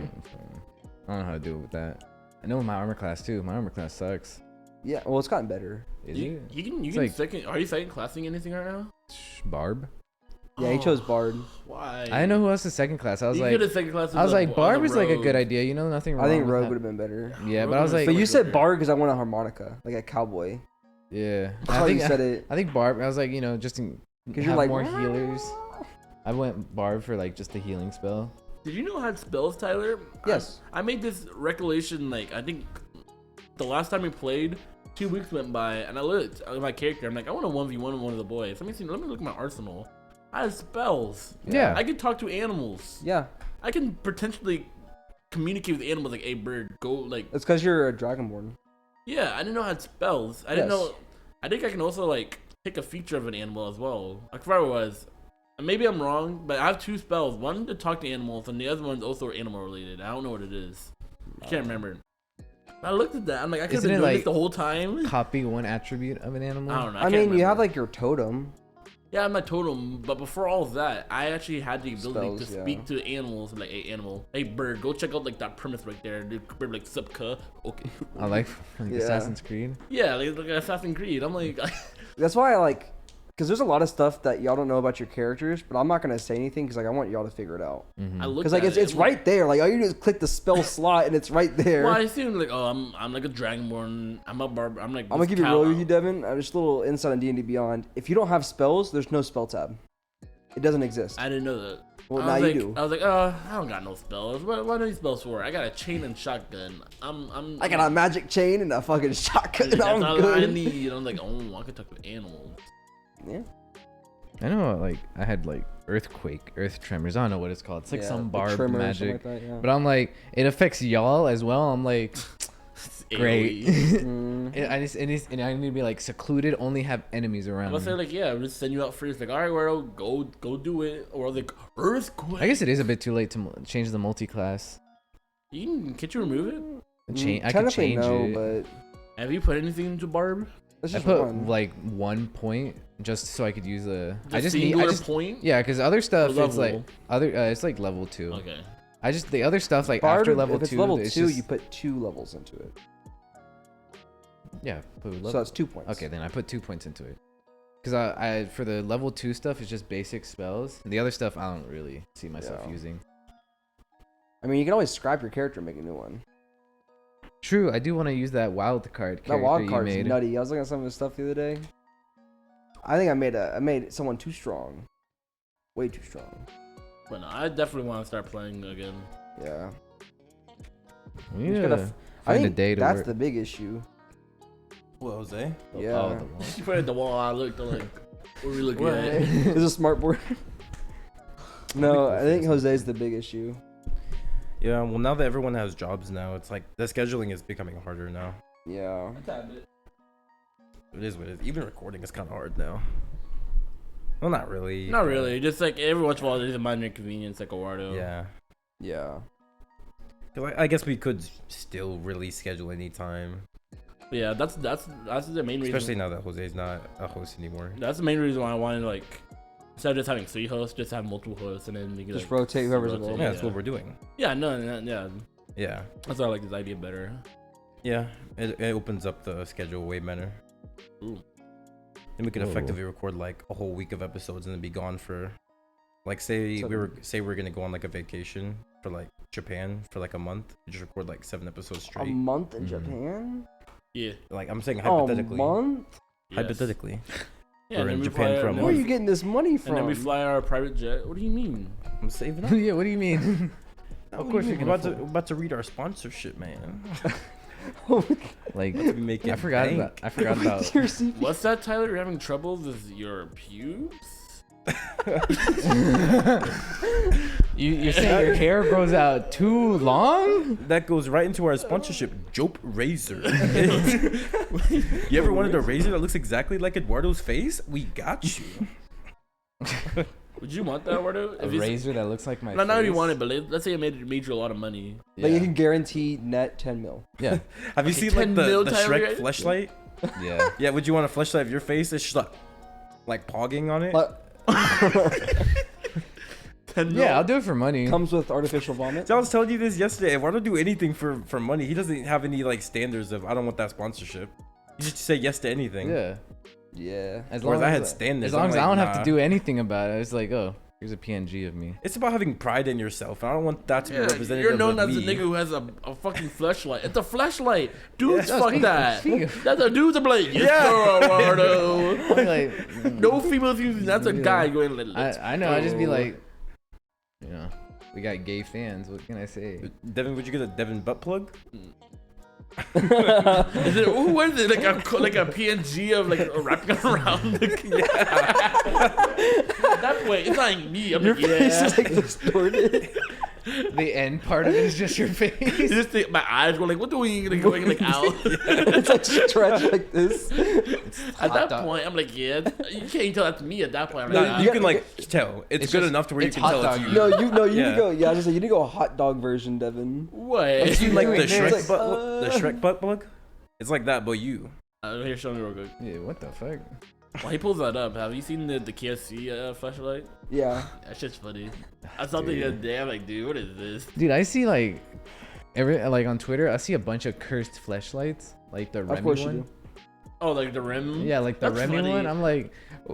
know how to do it with that. I know my armor class too. My armor class sucks. Yeah, well, it's gotten better. Is You it? can It's can like- second. Are you second classing anything right now? Barb? Yeah, he chose Bard. Why? I didn't know who else is second class. I was You like, could have second class. I was like, Barb is like a Rogue. good idea. You know, nothing wrong. I think with Rogue that. would have been better. Yeah, Rogue but I was was like, But you like said Joker. Bard because I want a harmonica, like a cowboy. yeah. That's how you said it. I think Barb. I was like, you know, just to 'Cause have you're like, more healers. I went Barb for like just the healing spell. Did you know I had spells, Tyler? Yes. I made this recollection. Like I think the last time we played, 2 weeks went by, and I looked at my character. I'm like, I want a 1v1 one of the boys. Let me see. Let me look at my arsenal. I have spells. Yeah. I can talk to animals. Yeah, I can potentially communicate with animals. Like, hey, bird, go. Like, it's because you're a dragonborn. yeah. I didn't know I had spells. I didn't Yes. know. I think I can also like pick a feature of an animal as well. I forgot what it was. Maybe I'm wrong, but I have 2 spells. One to talk to animals, and the other one's also animal related. I don't know what it is. I can't remember. I looked at that. I'm like, I could have Isn't been it doing like- this the whole time. Copy one attribute of an animal. I don't know. I can't mean, you remember. have like your totem. Yeah, I have my totem, but before all of that, I actually had the ability Spells, to yeah. speak to animals. Like, hey, animal, hey, bird, go check out like that premise right there. Dude, bird, like, sup, cuh. Okay. I like Yeah. Assassin's Creed. Yeah, like Assassin's Creed. I'm like, That's why I like, because there's a lot of stuff that y'all don't know about your characters, but I'm not gonna say anything because like I want y'all to figure it out. Mm-hmm. I looked Because like at it's it, right there. Like all you do is click the spell slot and it's right there. Well, I assumed like, oh, I'm like a dragonborn. I'm a barb. I'm like. I'm gonna this give you cow- real with you, Devin. Just a little insight on D&D Beyond. If you don't have spells, there's no spell tab. It doesn't exist. I didn't know that. Well, I now was you like, do. I was like, I don't got no spells. What are these spells for? I got a chain and shotgun. I'm. I got a magic chain and a fucking shotgun. That's I'm all good. I need. I'm like, oh, I could talk to animals. Yeah. I know, like I had like earthquake, earth tremors. I don't know what it's called. It's like Yeah, some like barb tremor or magic. something like that, yeah. But I'm like, it affects y'all as well. I'm like, great. Mm. And I need to be like secluded, only have enemies around. I was say like, yeah, I'll just send you out first. Like, all right, well, go do it. Or like, earthquake. I guess it is a bit too late to change the multi-class. Can't you remove it? I can Technically change no, it. but Have you put anything into barb? it's I just put one. like 1 point just so I could use the. The I just need. singular I just point. yeah, because other stuff Or it's like level? other. It's like level 2. Okay. I just the other stuff like Bard, after level if it's 2. level it's 2, just, you put 2 levels into it. yeah. Put level, So that's 2 points. okay, then I put 2 points into it. Because I for the level 2 stuff it's just basic spells. And the other stuff I don't really see myself Yeah. using. I mean, you can always scrap your character and make a new one. True, I do want to use that wild card character That wild you card's made. nutty. I was looking at some of his stuff the other day. I think I made someone too strong. Way too strong. But no, I definitely want to start playing again. Yeah. We just need gotta to I find a think day to that's work. the big issue. What, Jose? Yeah. Oh, the wall. She put it at the wall. I looked. I'm like, what are we looking What? at? It's a smart board. No, I think Jose's the big issue. Yeah, well, now that everyone has jobs now, it's like the scheduling is becoming harder now. Yeah. It is what it is. Even recording is kind of hard now. Well, not really. Not really. Just like every once in a while, there's a minor inconvenience, like a Wardo. Yeah. Yeah. I guess we could still really schedule any time. Yeah, that's the main reason. Especially now that Jose's not a host anymore. That's the main reason why I wanted like instead of just having 3 hosts, just have multiple hosts and then you can, Just like, rotate whoever's available. Yeah, that's what we're doing. Yeah, no, yeah. Yeah. That's why I like this idea better. Yeah, it opens up the schedule way better. Ooh. And we could effectively record like a whole week of episodes and then be gone for, like, say we're gonna go on like a vacation for like Japan for like a month. We just record like 7 episodes A straight. month in Japan? Yeah. Like I'm saying hypothetically. A month? Yes. Hypothetically. Yeah, We're and in then we Japan fly for a out- month. Where are you getting this money from? And then we fly our private jet. What do you mean? I'm saving up. Yeah, what do you mean? Of course you're we're gonna. about to read our sponsorship, man. Like, About to be making I forgot bank. about. Your CP. What's that, Tyler? You're having troubles with your pubes? You're saying your hair grows out too long? That goes right into our sponsorship, Jowp Razor. You ever wanted a razor that looks exactly like Eduardo's face? We got you. Would you want that, Eduardo? A razor that looks like my Not face? if you want it, but let's say it made you a lot of money. But you Yeah. can guarantee net 10 mil. Yeah. Have you Okay, seen like 10 the mil, Tyler, Shrek right? fleshlight? Yeah. Yeah, would you want a fleshlight of your face? It's just like pogging on it. Yeah, I'll do it for money. Comes with artificial vomit. So I was telling you this yesterday. If I don't do anything for money, he doesn't have any like standards of I don't want that sponsorship. You just say yes to anything. Yeah. Yeah. As Whereas long I as had standards. As long I'm as like, I don't have nah. to do anything about it, it's like, oh, here's a PNG of me. It's about having pride in yourself, and I don't want that to be Yeah, representative you're known of as me. the nigga who has a fucking fleshlight. It's a fleshlight. Dudes, Yeah, fuck speak- that. speak- That's a dude's a blade. Yes, Yeah. Eduardo. I'll be like, No females using. That's a Yeah. guy going. Let's I know. I just be go." like, you know, we got gay fans. What can I say? Devin, would you get a Devin butt plug? Is it, who is it? Like a PNG of like wrapping around. At that point, it's not like me. I'm Your like, face yeah. is like distorted. The end part of it is just your face. You just think my eyes go like, what do we like, going like out? It's like stretched like this. At hot that dog. point, I'm like, yeah. You can't tell that's me at that point. I'm No, like, nah. you can like tell. It's good just- enough to where you it's can hot tell it's dog. you. No, you need Yeah. to go. Yeah, I was just saying, you need to go a hot dog version, Devin. What? You like the Doing Shrek this. butt, the Shrek butt plug? It's like that, but you. Here, show me real quick. Yeah, what the fuck? While he pulls that up, have you seen the KFC flashlight? Yeah. That shit's funny. I saw the other day. I'm like, dude, what is this? Dude, I see like on Twitter, I see a bunch of cursed fleshlights, like the Of Remy course you one. do. Oh, like the rim? Yeah, like the That's Remy funny. one. I'm like,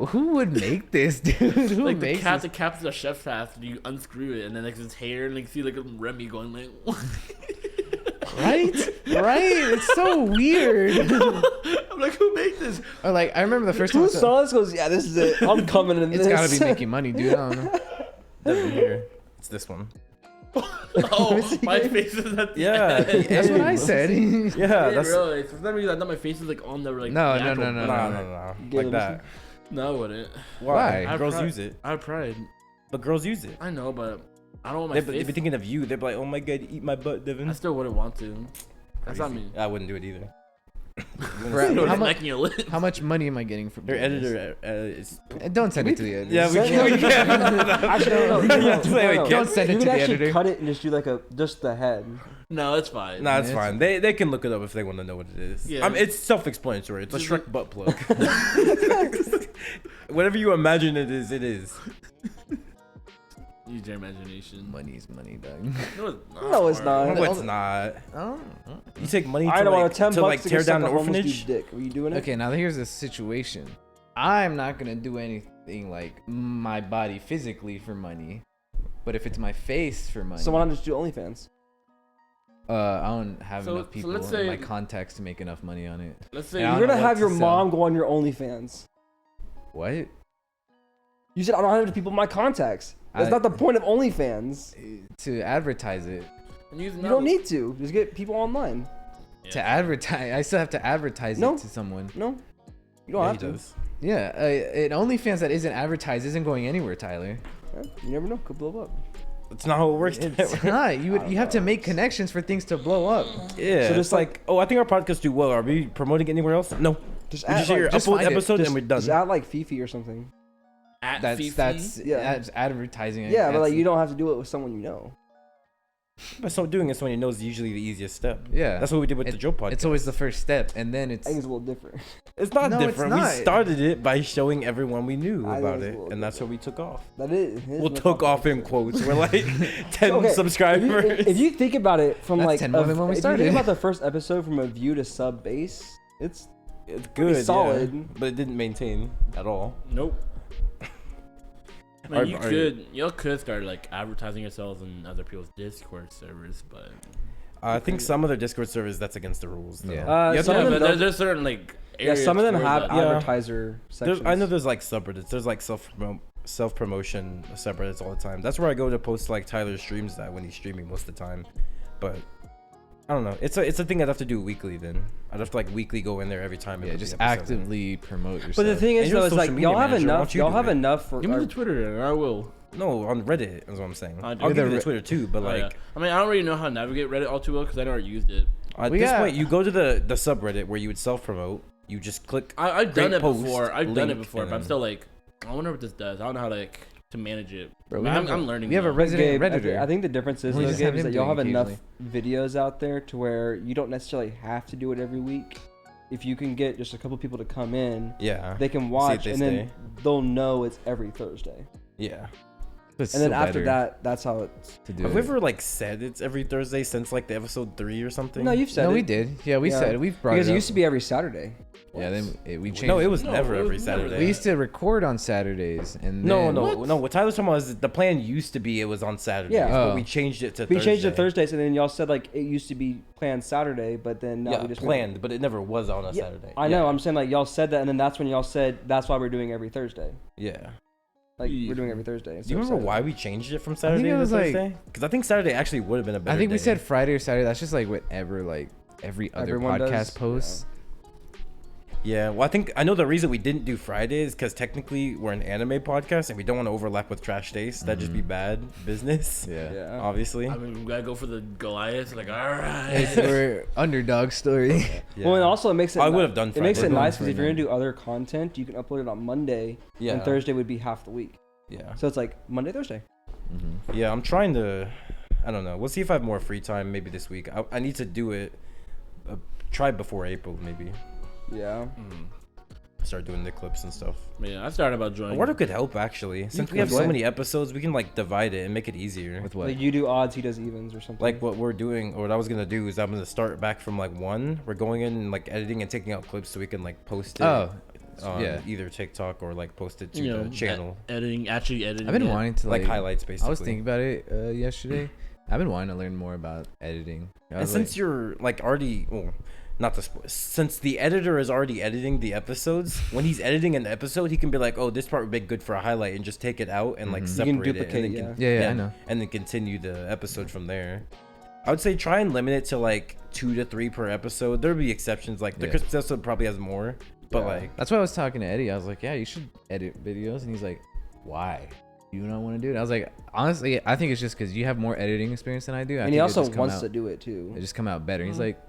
who would make this, dude? Who Like the makes cap, this? the cap's the chef's hat. You unscrew it, and then like his hair, and like see like Remy going like. Right? Right? It's so weird. I'm like, who made this? Or like, I remember the first time. Who I saw- saw this goes, yeah, this is it. I'm coming in It's this. gotta be making money, dude. I don't know. Devin here. It's this one. Oh, my face is at the Yeah, end. That's what I said. Yeah, I didn't that's realize. For some reason, I thought my face was like on the like. No, the no, actual no, no, button. no. Get Like it, that. No, I wouldn't. Why? I Girls pride- use it. I have pride. But girls use it. I know, but I don't want my They'd face. be thinking of you. They'd be like, oh my god, eat my butt, Devin. I still wouldn't want to. That's not me. I wouldn't do it either. Bro, You know, how, just mu- licking your lips. how much money am I getting from Their doing this? editor is. Don't send it to the editor. Yeah, we Send can't. it- We can't. Actually, no, Yeah, wait, no. Don't send it You to can the actually editor. cut it and just do like just the head. No, it's fine. Nah, it's Yeah, fine. They can look it up if they want to know what it is. Yeah. It's self-explanatory. It's a Shrek butt plug. Whatever you imagine it is, it is. Use your imagination. Money's money, dog. No, it's not. No, it's not. No, it's not. Oh. You take money I to don't like, want 10 to bucks like to tear go down suck an a homeless orphanage. dude's dick. Are you doing it? Okay, now here's the situation. I'm not gonna do anything like my body physically for money, but if it's my face for money, So why not just do OnlyFans? I don't have So- enough so people let's in say- my contacts to make enough money on it. Let's say And I You're don't gonna know have what your to mom sell. go on your OnlyFans. What? You said I don't have any people in my contacts. That's I- not the point of OnlyFans. To advertise it. You don't need to. Just get people online. To advertise, I still have to advertise No. it to someone. No, you don't Yeah, have he to. does. Yeah, an OnlyFans that isn't advertised isn't going anywhere, Tyler. Yeah, you never know. Could blow up. That's not how it works. It's not. You have to make connections for things to blow up. Yeah. So So just it's like, oh, I think our podcast do well. Are we promoting it anywhere else? No. Just We add just hear like, just upload find it. episode just, and we're done. just add like Fifi or something. At That's Fifi? that's Yeah. advertising. Yeah, but like That's- you don't have to do it with someone you know. But so doing it, someone knows usually the easiest step. Yeah. That's what we did with the Jowp podcast. It's always the first step, and then it's I think it's a little different. It's not No, it's different. not. We started it by showing everyone we knew I think about it's a it, little and that's what we took off. That is. Well, took off in quotes. We're like 10 Okay, subscribers. If you think about it from That's like 10 more than when we if you started. think about the first episode from a view to sub base, it's It's pretty good, solid. yeah, but it didn't maintain at all. Nope. Are- Man, are y'all could start like advertising yourselves in other people's Discord servers, but I think some of their Discord servers that's against the rules. Though. Yeah. You have some to of have- them but don't- there's certain like yeah, areas some of them for have that. Yeah. advertiser sections. I know there's like subreddits. There's like self promotion subreddits all the time. That's where I go to post like Tyler's streams that when he's streaming most of the time. But I don't know. It's a thing I'd have to do weekly then. I'd have to like weekly go in there every time. and yeah, put just the episode in. actively promote yourself. But the thing And is you're though, a is social like media y'all have manager, why enough. don't you Y'all do have it? enough for. Give me the Twitter and I will. No, on Reddit is what I'm saying. I do. I'll give you The the Twitter too, but Oh, yeah. like I mean, I don't really know how to navigate Reddit all too well because I never used it. at We this got- point, you go to the subreddit where you would self promote. You just click. I've Great done it post, before. I've done it link, before, and but I'm then- still like, I wonder what this does. I don't know how to like to manage it. Bro, But I'm learning. We have a now. resident Gabe, Redditor. I think the difference is, We though, just Gabe, have is him that y'all have doing enough occasionally. videos out there to where you don't necessarily have to do it every week. If you can get just a couple people to come in, Yeah. they can See if watch, they and then stay. they'll know it's every Thursday. Yeah. It's And then still after better that, that's how it's. to do Have it. we ever like said it's every Thursday since like the episode 3 or something? No, you've said No, it. we did. Yeah, we said it. We've brought Because it it up. used to be every Saturday. Yeah, then we changed. No, it was No, never it every was never Saturday. We used to record on Saturdays, and No, then, no. What Tyler's talking about is the plan used to be it was on Saturdays, Yeah. but Oh. we changed it to We Thursday. changed it Thursdays, and then y'all said like it used to be planned Saturday, but then now Yeah, we just planned, but it never was on a Yeah, Saturday. I know. Yeah. I'm saying like y'all said that, and then that's when y'all said that's why we're doing every Thursday. Yeah. Like Yeah. we're doing every Thursday. Do you remember why we changed it from think Saturday it to was, like- Thursday? Because I think Saturday actually would have been a better I think we day. said Friday or Saturday. That's just like whatever, like every other Everyone podcast does, posts. Yeah, well, I know the reason we didn't do Friday is because technically we're an anime podcast and we don't want to overlap with Trash Taste. That'd just be bad business. Yeah. Yeah. Obviously. I mean, we gotta go for the Goliath. Like, all It's right. our underdog story. Yeah. Well, and also it makes it. I would have done It makes Friday. it We're nice going because if for you're it gonna do other content, you can upload it on Monday, Yeah. and Thursday would be half the week. Yeah. So it's like Monday, Thursday. Yeah, I'm trying to. I don't know. We'll see if I have more free time maybe this week. I need to do it. Try before April maybe. Yeah. Start doing the clips and stuff. Yeah, I started about joining. Water could help actually. Since we could have so what? many episodes, we can like divide it and make it easier. With what? Like you do odds, he does evens or something. Like what we're doing, or what I was gonna do is I'm gonna start back from like 1. We're going in and like editing and taking out clips so we can like post it. Oh, On yeah. either TikTok or like post it to you know, the channel. editing. I've been wanting to Like highlights basically. I was thinking about it yesterday. I've been wanting to learn more about editing. I And was since like, you're like already, well, not to spoil, since the editor is already editing the episodes, when he's editing an episode, he can be like, "Oh, this part would be good for a highlight," and just take it out and like Mhm. You separate can duplicate, it. And then Yeah, I know. And then continue the episode from there. I would say try and limit it to like 2 to 3 per episode. There'll be exceptions, like the Yeah. Christmas episode probably has more, but Yeah. like that's why I was talking to Eddie. I was like, yeah, you should edit videos, and he's like, why? You don't want to do it? I was like, honestly, I think it's just because you have more editing experience than I do. I and think he it'll also just come wants out- to do it too. It just come out better. He's Mhm. like,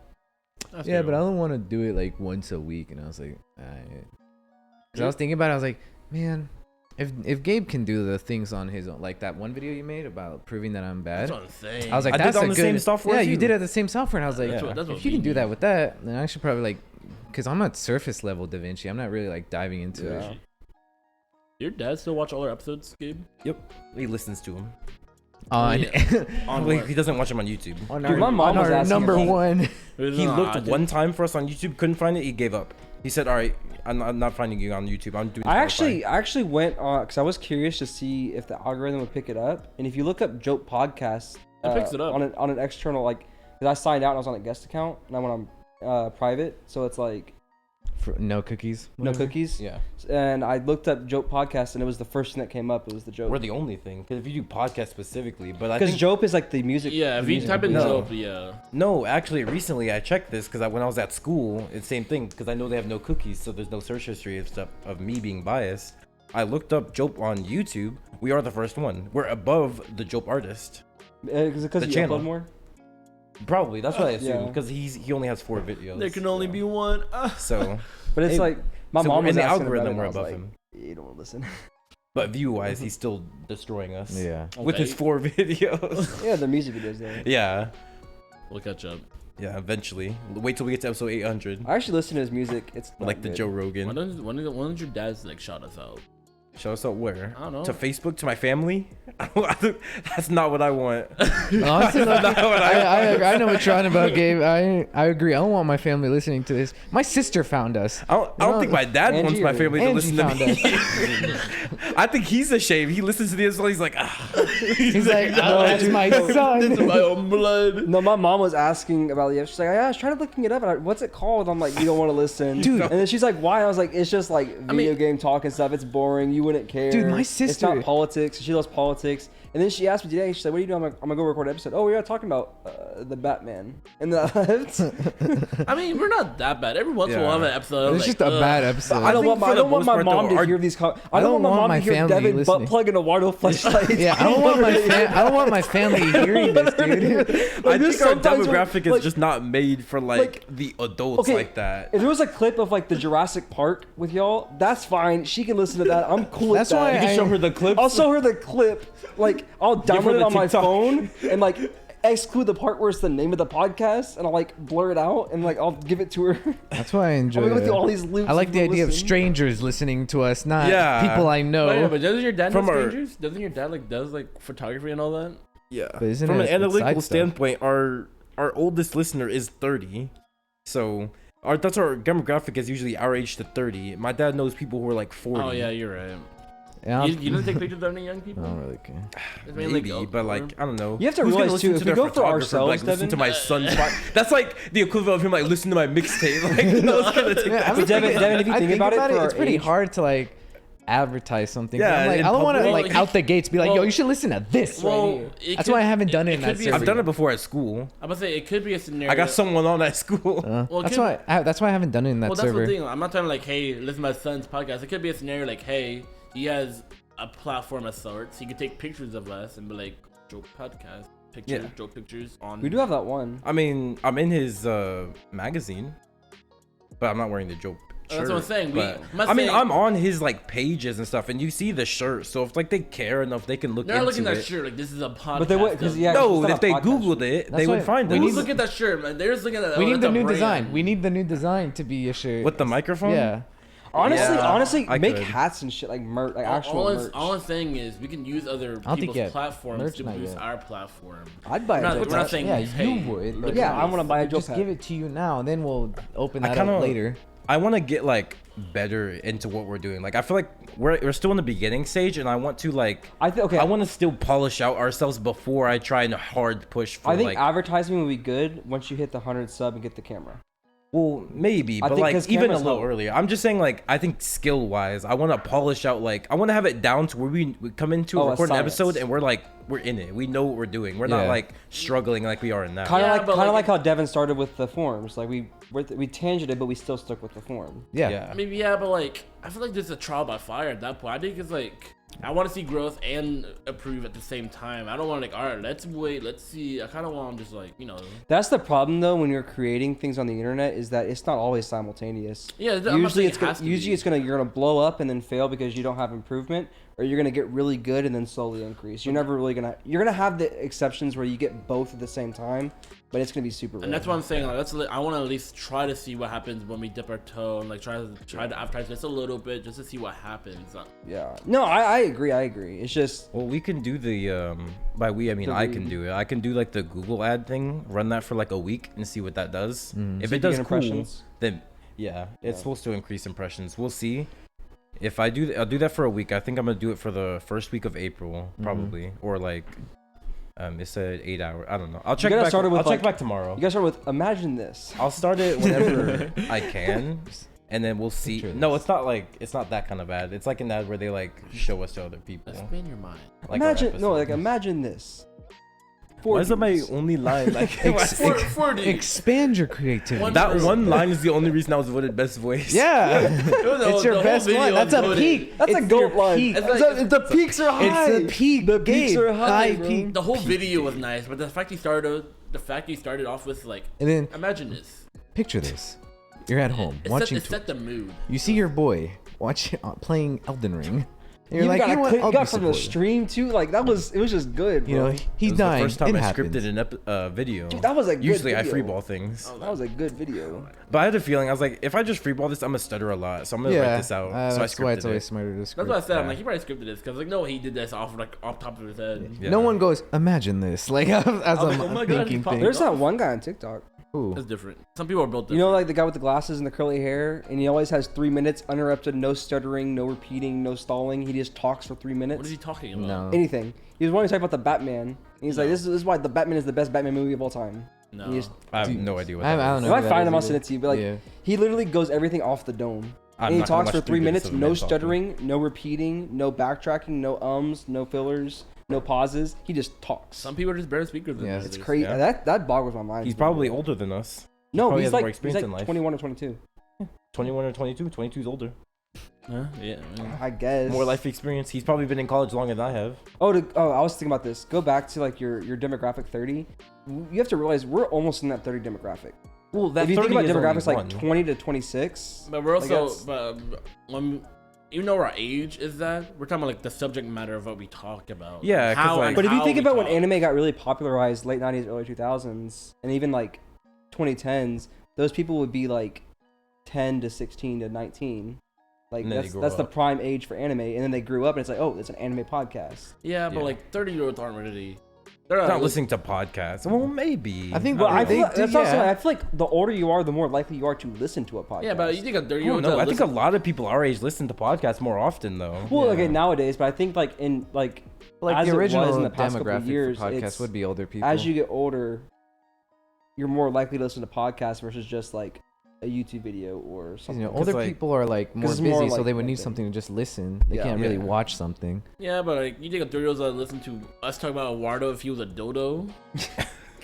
yeah, but I don't want to do it like once a week. And I was like, because I was thinking about it. I was like, man, if Gabe can do the things on his own, like that one video you made about proving that I'm bad. That's what I'm saying. I was like, I did that's on a the good. same software Yeah, as you you. did it the same software, and I was like, Yeah. That's what if you can we do need. that with that, then I should probably like, because I'm at surface level DaVinci. I'm not really like diving into Yeah. it. Your dad still watch all our episodes, Gabe? he listens to him. On On Well, what? he doesn't watch him on YouTube. on Dude, my mom was our asking number if he- one. He looked one time for us on YouTube, couldn't find it. He gave up. He said, "All right, I'm not finding you on YouTube. I'm doing." I Spotify." actually went on because I was curious to see if the algorithm would pick it up. And if you look up Jowp podcast, It picks it up. on an external like. Because I signed out and I was on a guest account and I went on private, so it's like No cookies. no whatever. cookies. Yeah, And I looked up Jowp podcast and it was the first thing that came up. It was the Jowp. we're the only thing. Because if you do podcast specifically, but I Because think Jowp is like the music. Yeah, if the you music type in No. Jowp, yeah. no, actually, recently I checked this because when I was at school, it's same thing. Because I know they have no cookies, so there's no search history of stuff of me being biased. I looked up Jowp on YouTube. We are the first one. We're above the Jowp artist. Is it because The you channel. upload more? Probably that's what I assume Yeah. because he only has 4 videos. There can only be one. So But it's Hey, like my so mom we're was in the asking algorithm. about We're it, and I above was him. like, you don't want to listen. But view-wise, he's still destroying us. Yeah. With his 4 videos. Yeah, the music videos though. Yeah. We'll catch up. Yeah, eventually. Wait till we get to episode 800. I actually listen to his music. It's not Like the good. Joe Rogan. When did your dads like shout us out? Show us out where? I don't know. To Facebook, to my family? That's not what I want. Honestly, That's not what I know what you're on about, Gabe. I agree. I don't want my family listening to this. My sister found us. I don't think my dad Angie wants my or- family to Angie listen to found me. I think he's ashamed. He listens to this, he's like, He's like, oh, that's my son. This is my own blood. No, my mom was asking about the. She's like, yeah, I was trying to looking it up. And what's it called? I'm like, you don't want to listen, Dude. And then she's like, why? I was like, it's just like video game talk and stuff. It's boring. You wouldn't care. Dude, my It's sister- not politics. She loves politics. And then she asked me today. She's like, what are you doing? I'm like, I'm gonna go record an episode. Oh, we are talking about the Batman. And then I left. I mean, we're not that bad. Every once in a while, Yeah. an episode. It's like, just a bad episode. I don't think want my, for I the don't want most my part, mom though, to hear these. I don't want my mom to hear family Deven listening. butt plug in a Wardo flashlight. Yeah, I don't want my I don't want my family hearing this, dude. I there's think our sometimes when- demographic like- is just not made for like the adults okay, like that. If there was a clip of like the Jurassic Park with y'all, that's fine. She can listen to that. I'm cool That's with that. why You can I- show her the clips. I'll show her the clip. Like I'll Give her download it the on my TikTok. phone and like exclude the part where it's the name of the podcast, and I'll like blur it out and like I'll give it to her. That's why I enjoy I'm gonna go it. through all these loops. I like of the people idea of listening. strangers listening to us, not Yeah. people I know. But, yeah, but doesn't your dad know From our- strangers? Doesn't your dad like does like photography and all that? Yeah. But isn't From it an analytical side stuff? standpoint, our oldest listener is 30. So that's our demographic is usually our age to 30. My dad knows people who are like 40. Oh yeah, you're right. Yeah, You don't take pictures of any young I people? don't really care. It's mainly, Maybe, like, but like I don't know. You have to Who's gonna realize, listen too, to if we their go for photographer, ourselves, like listen Deven- to my son's that's like the equivalent of him like listening to my mixtape. Like no one's gonna take Yeah, that. I mean, Devin, if you I think about it, for our it's pretty age- hard to like advertise something. Yeah, I'm like, in I don't want to public. like Well, out the gates be like, yo, well- you should listen to this well, right here. it That's could- why I haven't done it it in could that be- server. I've done it before at school. I'm gonna say it could be a scenario. I got someone on at school. Well, it That's could- that's why I haven't done it in that Well, that's server. the thing. I'm not trying to like, hey, listen to my son's podcast. It could be a scenario like, hey, he has a platform of sorts. He could take pictures of us and be like, Jowp podcast pictures, Yeah. Jowp pictures on. We do have that one. I mean, I'm in his magazine, but I'm not wearing the Jowp shirt. That's what I'm saying. but- I'm not I mean, saying- I'm on his like pages and stuff, and you see the shirt. So if like they care enough, they can look They're not looking into at that it. shirt like this is a podcast. But they would, because yeah. No, it's not if they a podcast. Googled it, That's they would why find we it. need Who's looking at that shirt, man? They're just looking at. We oh, need the that's a new brand. design. We need the new design to be a shirt. With the microphone? Yeah. Honestly, Yeah, honestly, I make could. hats and shit like merch, like actual merch. All I'm saying is we can use other I don't think people's yet. platforms Merch, to not boost yet. our platform. I'd buy We're not, a we're Jowp not hat. saying, Yeah, hey, you would, look but at Yeah, this. I want to buy a Jowp Just hat. give it to you now, and then we'll open I that kinda- up later. I want to get like better into what we're doing. Like I feel like we're still in the beginning stage, and I want to like Okay. I want to still polish out ourselves before I try and hard push for I think like. advertising will be good once you hit the 100 sub and get the camera. Well, maybe, I but think like 'cause even a cameras little help. earlier. I'm just saying, like, I think skill wise, I want to polish out, like, I want to have it down to where we come into Oh, a record an episode science. and we're in it. We know what we're doing. We're Yeah. not like struggling like we are in now. Kind of Yeah, like but kind of like- like how Deven started with the forms. Like we tangented, but we still stuck with the form. Yeah. I mean, yeah, but like, I feel like there's a trial by fire at that point. I think it's like, I want to see growth and improve at the same time. I don't want to like, all right, let's wait, let's see. I kind of want to just like, you know. That's the problem though when you're creating things on the internet is that it's not always simultaneous. Yeah, I'm not Usually saying it's it has to usually be. it's you're gonna blow up and then fail because you don't have improvement, or you're gonna get really good and then slowly increase. You're never really you're gonna have the exceptions where you get both at the same time, but it's gonna be super rare. And that's what I'm saying. Like, I want to at least try to see what happens when we dip our toe and like try to advertise just a little bit just to see what happens. Yeah. No, I agree. I agree. It's just Well, we can do the by we I mean I can do it. I can do like the Google ad thing, run that for like a week and see what that does. If See it if you does get cool, impressions. then yeah, it's supposed to increase impressions. We'll see. If I do, I'll do that for a week. I think I'm gonna do it for the first week of April, probably, or like, it said 8 hours. I don't know. I'll check gotta back. start it with, I'll check like- back tomorrow. you guys start with imagine this. I'll start it whenever I can, and then we'll see. Picture No, this. it's not that kind of bad. It's like an ad where they like show us to other people. Expand your mind. Like our Imagine no, like episodes. imagine this. Why is that my Dudes. only line? Like Expand your creativity. that one line is the only reason I was voted best voice. Yeah. the It's your whole best video one. That's a was peak. That's a It's goat your line. peak. It's like- The peaks are high. It's the peak. The peaks Gabe. are high, bro. peak. The whole video was nice, but the fact you started off with like, And then imagine this. picture this. You're at home It watching. set the mood. You see your boy playing Elden Ring, You're like, you know what? you I'll got be from the supportive. stream too. Like it was just good, bro. You know, he's It was dying. the first time it I happens. scripted an video. Dude, that was a good Usually I video. freeball things. That was a good video. But I had a feeling, I was like, if I just freeball this, I'm gonna stutter a lot. So I'm gonna write this out. So I that's why it's scripted always it. smarter to That's script. what I said. I'm Yeah. like, he probably scripted this because like, no, he did this off top of his head. Yeah. No one goes, imagine this. Like, as like, I'm oh my God, thinking he popped things. There's that one guy on TikTok. Ooh. It's different. Some people are built You different. know, like the guy with the glasses and the curly hair, and he always has 3 minutes uninterrupted, no stuttering, no repeating, no stalling. He just talks for 3 minutes. What is he talking about? No. Anything. He was wanting to talk about the Batman. And he's like, this is why the Batman is the best Batman movie of all time. No. He just, I have Dude, no idea what I that don't is. know. if I that find is him, I'll either. send it to you. But like, Yeah. he literally goes everything off the dome. I'm And he not gonna talks for watch 3 minutes, 3 no minutes of men stuttering, no repeating, no backtracking, no ums, no fillers, no pauses. He just talks. Some people are just better speakers than Yeah, others. It's crazy. Yeah. That boggles my mind. He's probably older than us. No, probably he's has more like experience in like life. 21 or 22. 21 or 22. 22's older. Huh? Yeah. I guess. More life experience. He's probably been in college longer than I have. Oh, I was thinking about this. Go back to like your demographic 30. You have to realize we're almost in that 30 demographic. Well, that If you think 30 about is only demographics like one. 20 to 26, But we're like, also, that's- even though our age is that, we're talking about like the subject matter of what we talk about. Yeah, 'cause, How like- and but if you how think we about when talk. anime got really popularized, late 90s, early 2000s, and even like 2010s, those people would be like 10 to 16 to 19. Like And then they that's grow the up. prime age for anime, and then they grew up, and it's like, oh, it's an anime podcast. Yeah, but Yeah. like 30-year-olds aren't really. They're Not listening to podcasts. Well, maybe. I think But I they feel do, that's also yeah. I feel like the older you are, the more likely you are to listen to a podcast. Yeah, but you think a I don't 30-year-old. know. I think a lot of people our age listen to podcasts more often, though. Well, Yeah. okay, nowadays, but I think like in like Like as the it was original in the past couple of demographic years, for podcasts it's- would be older people. as you get older, you're more likely to listen to podcasts versus just like a YouTube video or 'Cause, something. you know, older like- people are like more it's busy, more so like they would one need thing. something to just listen. They Yeah. can't really Yeah. watch something. Yeah, but like you think a 30-year-old's that listen to us talk about Eduardo if he was a dodo?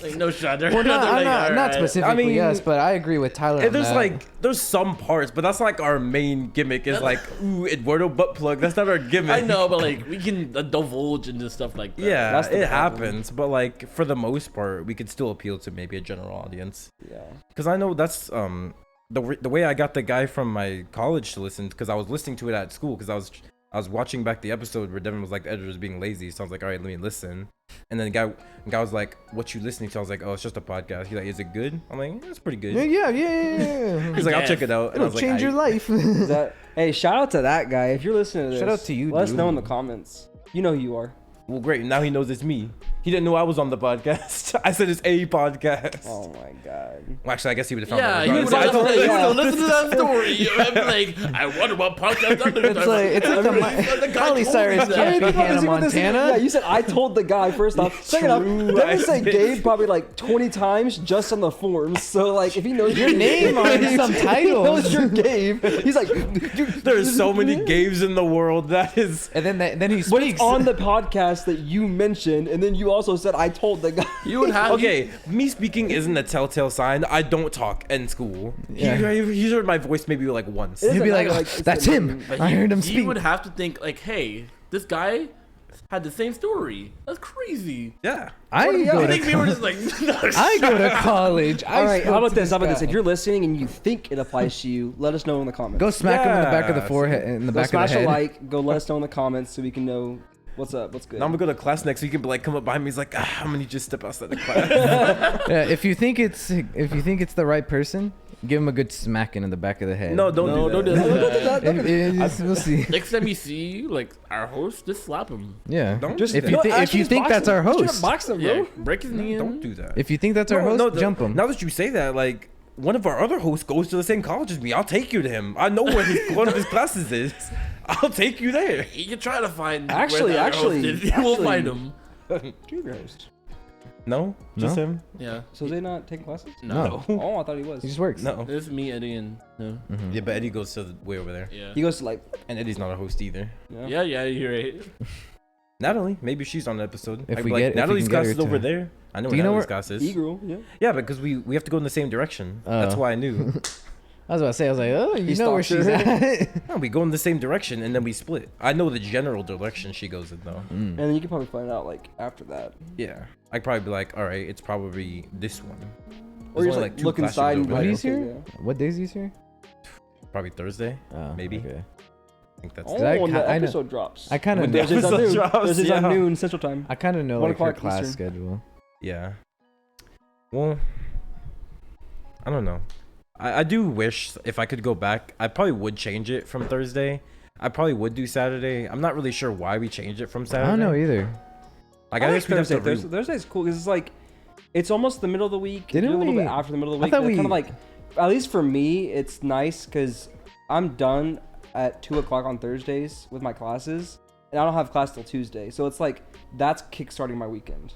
Like no shot. They're, Well, they're not, like, not "Alright." specifically, I mean, yes, but I agree with Tyler. on There's that. like there's some parts, but that's like our main gimmick is like ooh Eduardo butt plug. That's not our gimmick. I know, but like we can divulge into stuff like that. Yeah, That's the it problem. happens, but like for the most part, we could still appeal to maybe a general audience. Yeah. Because I know that's the way I got the guy from my college to listen, because I was listening to it at school, because I was watching back the episode where Deven was like the editor was being lazy, so I was like, all right, let me listen. And then the guy was like, what you listening to? I was like, oh, it's just a podcast. He's like, is it good? I'm like, it's pretty good. yeah. He's like, I'll Yes. check it out. And I It'll was like, change your life. Is that, hey, shout out to that guy. If you're listening to this, Shout out to you, Let us dude. know in the comments. You know who you are. Well, great. Now he knows it's me. He didn't know I was on the podcast. I said it's a podcast. Oh my god. Well, actually, I guess he would have found Yeah, out he would regardless. listen to that story. I'm like, I wonder what podcast I'm It's like the Miley Cyrus that. can't be Is Hannah he with this- Montana. Yeah, you said I told the guy first off. Second off, True, Devin I said did. Gabe probably like 20 times just on the forms. So like, if he knows Your name on some he titles. knows you're Gabe. He's like, There's so many Games in the world. That is. And then he but speaks. it's on the podcast that you mentioned, and then you also said I told the guy. You would have Okay, me speaking isn't a telltale sign. I don't talk in school. Yeah. He's heard my voice maybe like once. It He'd be doesn't like, matter, "Oh, it's that's the him." name. But I heard him You speak. would have to think like, hey, this guy had the same story. That's crazy. Yeah. I What do you go I to think we were just like, no, I go to college. All right, how about this? How about this? Guy. If you're listening and you think it applies to you, let us know in the comments. Go smack him in the back of the Yeah. forehead, in the Go back of smash the a head. like. Go let us know in the comments so we can know what's up, what's good. Now I'm gonna go to class next week and be like, come up behind me. He's like, I'm gonna need you to step outside the class. Yeah, if you think it's the right person, give him a good smacking in the back of the head. No, don't No, do don't that. do that. We'll see. Next time you see like our host, just slap him. Yeah. Don't Just do If that. you No, think actually, just box that's him. our Just host, box him, Yeah, bro. break his knee. Don't do that. if you think that's our host, jump him. Now that you say that, like one of our other hosts goes to the same college as me. I'll take you to him. I know where one of his classes is. I'll take you there. You can try to find. Actually, where the other host is. We'll find him. Junior host. No, just No? him. Yeah. So is they not taking classes? No. Oh, I thought he was. He just works. No. It's me, Eddie, and no. Yeah, but Eddie goes to the way over there, Yeah. He goes to like. and Eddie's not a host either. Yeah, you're right. Natalie, maybe she's on the episode. If I'd we be like, get- if we Natalie's can get class her is over to- there. I know Do where you know Natalie's where- class is. E-girl, yeah. Yeah, because we have to go in the same direction. That's Oh. why I knew. I was about to say, I was like, oh, you He know where stalked she's her. at. No, we go in the same direction and then we split. I know the general direction she goes in though. And then you can probably find out like after that. Yeah, I'd probably be like, all right, it's probably this one. Or There's you just only, like two look classrooms inside and over be When like, he's okay, here? yeah. What days he's here? Probably Thursday. Oh, Maybe. Okay. I think that's. Oh, when the episode drops. I kind of When the know. episode drops, Thursdays yeah. at noon Central Time. I kind of know 1 like your o'clock class Eastern. schedule. Yeah. Well, I don't know. I do wish if I could go back, I probably would change it from Thursday. I probably would do Saturday. I'm not really sure why we changed it from Saturday. I don't know either. Like, I I like guess we'd have to Thursday. Thursday's cool because it's like, it's almost the middle of the week. Didn't a little we- bit after the middle of the I week. thought It's kind we- of like, at least for me, it's nice because I'm done at 2 o'clock on Thursdays with my classes, and I don't have class till Tuesday. So it's like that's kickstarting my weekend.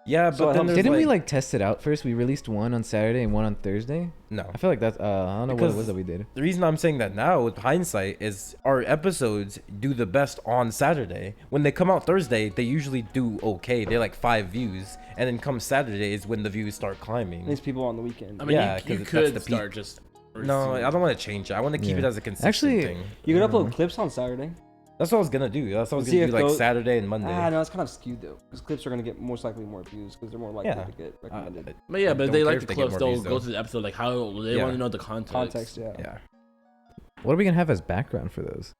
Yeah, but So it then helps. there's Didn't we like test it out first? We released one on Saturday and one on Thursday. No. I feel like that's I don't know what Because it was that we did. The reason I'm saying that now with hindsight is our episodes do the best on Saturday. When they come out Thursday, they usually do okay. They're like 5 views. And then come Saturday is when the views start climbing. These people on the weekend. I mean, Yeah, you 'cause that's could the peak. start just. No, I don't want to change it. I want to keep Yeah. it as a consistent Actually, thing. You can I don't upload know. clips on Saturday. That's what I was going to do. That's what I was See going to if do like those- Saturday and Monday. No, it's kind of skewed though, because clips are gonna get most likely more views because they're more likely Yeah. to get recommended. But yeah, but Don't they care like if the they get clips. more They'll views, go though. to the episode like how they Yeah. want to know the context. Context, yeah. Yeah. What are we gonna have as background for those?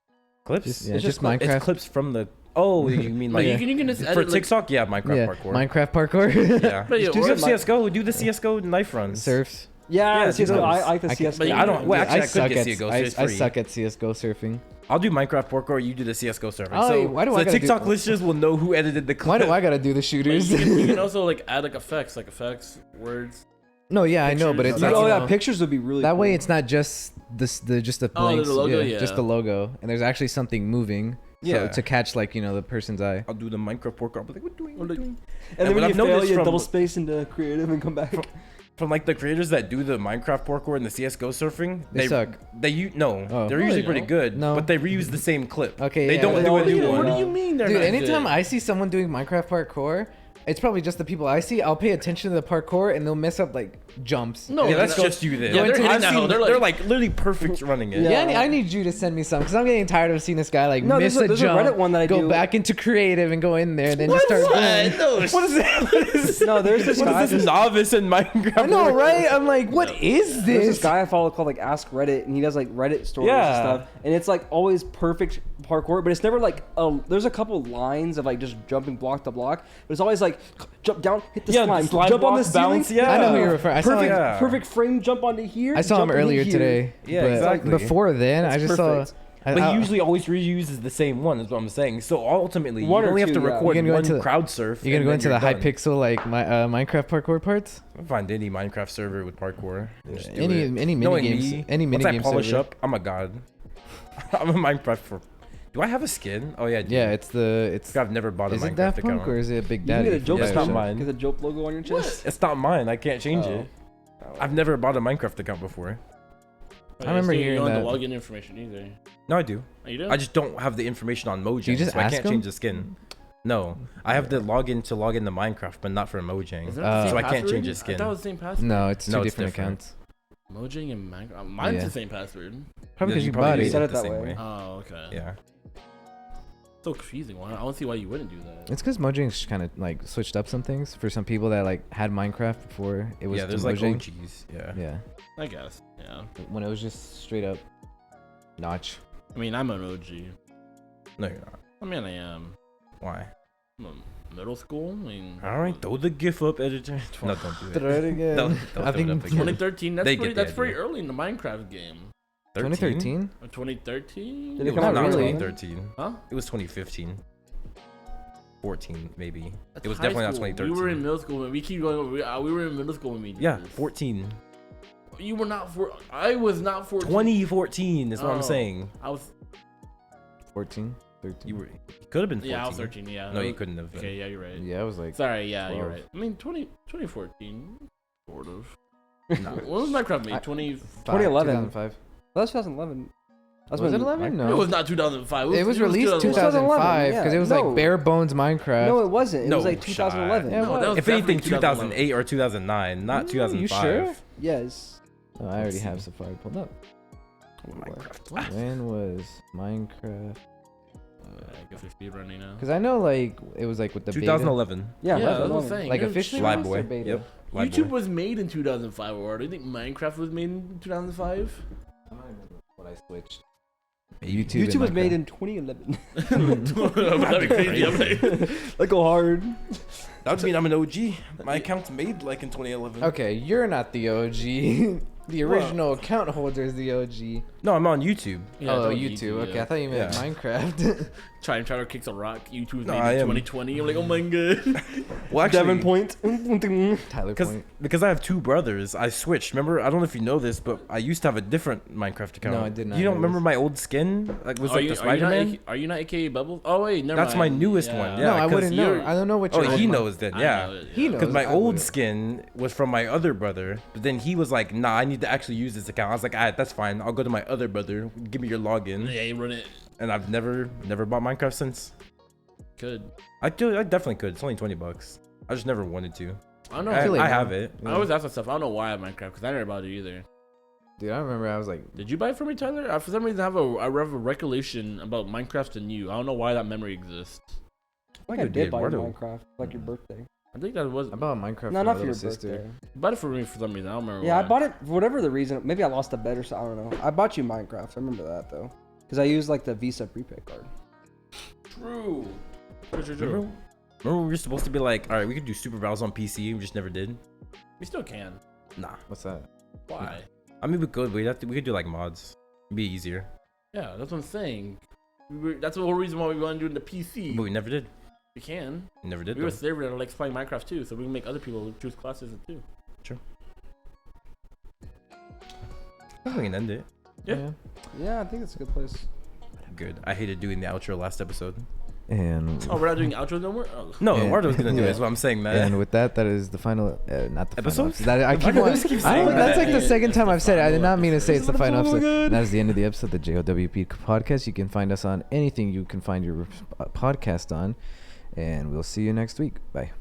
Clips? Just, yeah, It's just just cli- Minecraft. It's clips from the... Oh, you mean Like like... you can just For edit, like, TikTok? Yeah, Minecraft Yeah, parkour. Minecraft parkour. Yeah. But yeah, Do or some like- CSGO. Do the CSGO knife runs. Surfs. Yeah, Yeah, the CS:GO. dude, I like the I can- CS:GO. but you I don't... Well, actually, I suck could get at CSGO, so I it's free. suck at CS:GO surfing. I'll do Minecraft parkour. You do the CS:GO server. Oh, So, why do so I the gotta do- TikTok listeners will know who edited the clip. Why do I gotta do the But shooters? you can also like add like effects, words. No, yeah, I know, but it's Pictures, like, Oh you yeah, know, pictures would be really. that way cool. it's not just just a Oh, blank, the logo, just yeah. the logo, and there's actually something moving. Yeah. So to catch like the person's eye. I'll do the Minecraft parkour. I'll be like, what doing? What doing? And then what when you I've fail, noticed you from- double space into creative and come back. From like the creators that do the Minecraft parkour and the CS:GO surfing, They suck. No, Oh. they're No, usually they pretty don't. good. No. But they reuse the same clip. Okay, They yeah, don't they do a all new do. one. What do you mean they're Dude, not anytime good? I see someone doing Minecraft parkour, it's probably just the people I see. I'll pay attention to the parkour, and they'll mess up like jumps. No, Yeah, that's no. just you then. Yeah, they're hitting I've that seen- hoe. They're like literally perfect running it. Yeah. Yeah, I need you to send me some because I'm getting tired of seeing this guy like No, miss there's a jump, Reddit one that I go do. back into creative and go in there, and then just start going. No, What is that? What is, No, there's this what guy. is this novice in Minecraft? I know, right? I'm like, what is There's this this? guy I follow called like Ask Reddit, and he does like Reddit stories Yeah. and stuff. And it's like always perfect parkour, but it's never like there's a couple lines of like just jumping block to block, but it's always like jump down, hit the Yeah, slime, slide jump on the block, bounce, ceiling. yeah. I know who you're referring. I saw Perfect, him, Yeah. perfect frame jump onto here. I saw him jump into earlier here. today. Yeah, but exactly. Before then, I It's just perfect. saw. But he usually always reuses the same one. Is what I'm saying. So ultimately, One you or only have two, to yeah. record You're gonna go one into the- crowd surf. You're gonna and go then into you're the high done. pixel like my Minecraft parkour parts. I'll find any Minecraft server with parkour. and just do Any it. mini Knowing games, me, any mini once I game polish server. up, I'm a god. I'm a Minecraft for. Do I have a skin? Oh yeah, I do. Yeah, it's. I've never bought a Is Minecraft it Daft account. Punk or is it Big You Daddy? can get a Jowp Yeah, it's not account. mine. Get the Jowp logo on your chest. It's not mine. I can't change Oh. it. I've never bought a Minecraft account before. I remember you hearing don't have that. the login information either. No, I do. Oh, you do? I just don't have the information on Mojang, you just so I ask can't him? change the skin. No, I have the login to log into Minecraft, but not for Mojang. Is that the same so I can't password? change his skin. I thought it was the same password. No, it's two No, it's different different. accounts. Mojang and Minecraft. Mine's Yeah. the same password. Probably because You you probably bought use it. Set it the that same way. Oh, okay. Yeah. So confusing. Why? I don't see why you wouldn't do that. It's because Mojang's kind of like switched up some things for some people that like had Minecraft before it was Yeah, to there's like Mojang. OGs. Yeah. Yeah, I guess. Yeah. when it was just straight up notch. I mean, I'm an OG. No, you're not. I mean, I am. Why? I'm in middle school. I mean, All right, throw the GIF up, editor. No, don't do Throw that. it again. Don't I throw it think up again. 2013. That's They pretty. get the That's pretty idea. early in the Minecraft game. 2013. Or 2013. Did it It come was out not really? 2013. Huh? It was 2015. 14 maybe. That's It was high definitely not school. 2013. We were in middle school when we keep going. We were in middle school when we did Yeah, this. 14. You were not for. I was not 14. 2014 is what Oh. I'm saying. I was. 14, 13. You could have been 14. Yeah, I was 13. Yeah. No, you couldn't have been. Okay. Yeah, you're right. Yeah, I was like. Sorry. Yeah, you're 12. right. I mean, 2014. Sort of. No. When was Minecraft made? I- 2011. 2005. That's 2011. That's Was it when- 11? It No. was not 2005. It was released 2011. 2005 because yeah. it was No. like bare bones Minecraft. No, it wasn't. It No was like shot. 2011. Yeah, No, that was If anything, definitely 2008 or 2009, not Mm, 2005. you sure? Yes. Oh, I already have Safari pulled up. Minecraft. When was Minecraft? I guess we're speed running now. Because I know like it was like with the 2011. Yeah, Yeah, that's that's what I'm what saying. like You're officially sure. released or Flyboy. beta? Yep. Flyboy. YouTube was made in 2005, or do you think Minecraft was made in 2005? I don't remember what I switched. YouTube was made in 2011. That'd be crazy. I'm like, Like go hard. That would mean I'm an OG. My account's made like in 2011. Okay, you're not the OG. The original account holder is the OG. No, I'm on YouTube. yeah, oh, it's on YouTube. Okay, yeah. I thought you meant Yeah. Minecraft. Time Traveler kicks a rock. YouTube's No, made I in am. 2020. I'm like, oh my god. Well, actually, Devon Point. Tyler because Point. because I have two brothers, I switched. Remember, I don't know if you know this, but I used to have a different Minecraft account. No, I did not You don't know remember this. my old skin? Like was Are like you, the Spider-Man? Are you not AKA Bubbles? Oh wait, never That's mind. my newest one, No, yeah. I 'cause wouldn't know. you're- I don't know what Oh, your he old knows then, I yeah. know it, He knows. Because my I old wouldn't. skin was from my other brother, but then he was like, "Nah, I need to actually use this account." I was like, "Alright, that's fine. I'll go to my other brother. Give me your login." Yeah, you run it. And I've never bought Minecraft since. Good. I definitely could. It's only $20. I just never wanted to. I don't know. feel like I now- have it. I always ask myself. I don't know why I have Minecraft because I never bought it either. Dude, I remember I was like, Did you buy it for me, Tyler? For some reason, I have a recollection about Minecraft and you. I don't know why that memory exists. I think I did buy you Eduardo. Minecraft like your birthday. I think that was I bought Minecraft No, for my not for little your sister. birthday. bought it for me for some reason. I don't remember. Yeah, I why. bought it for whatever the reason. Maybe I lost a bet or so. I don't know. I bought you Minecraft. I remember that though, because I used like the Visa prepaid card. True. Remember we were supposed to be like, "Alright, we could do super battles on PC." We just never did. We still can. Nah. What's that? Why? I mean, we could. We could do like mods. It'd be easier. Yeah, that's what I'm saying. That's the whole reason why we want to do it in the PC. But we never did. We can. We never did. We have a Though. server that likes playing Minecraft too, so we can make other people choose classes too. I think we can end it. Yeah. Yeah, I think it's a good place. Good. I hated doing the outro last episode. And Oh, we're not doing outros no more. Oh. No, Yeah. Eduardo's gonna do it. Yeah. That's what I'm saying, man. and with that, that is the final, not the Episode? final episode. That, I keep I on, just keep I don't, saying that's that. like the second It's time the I've said it. I did final not mean to say episode. it's the final Oh my episode. God. That is the end of the episode, the JOWP podcast. You can find us on anything you can find your podcast on. And we'll see you next week. Bye.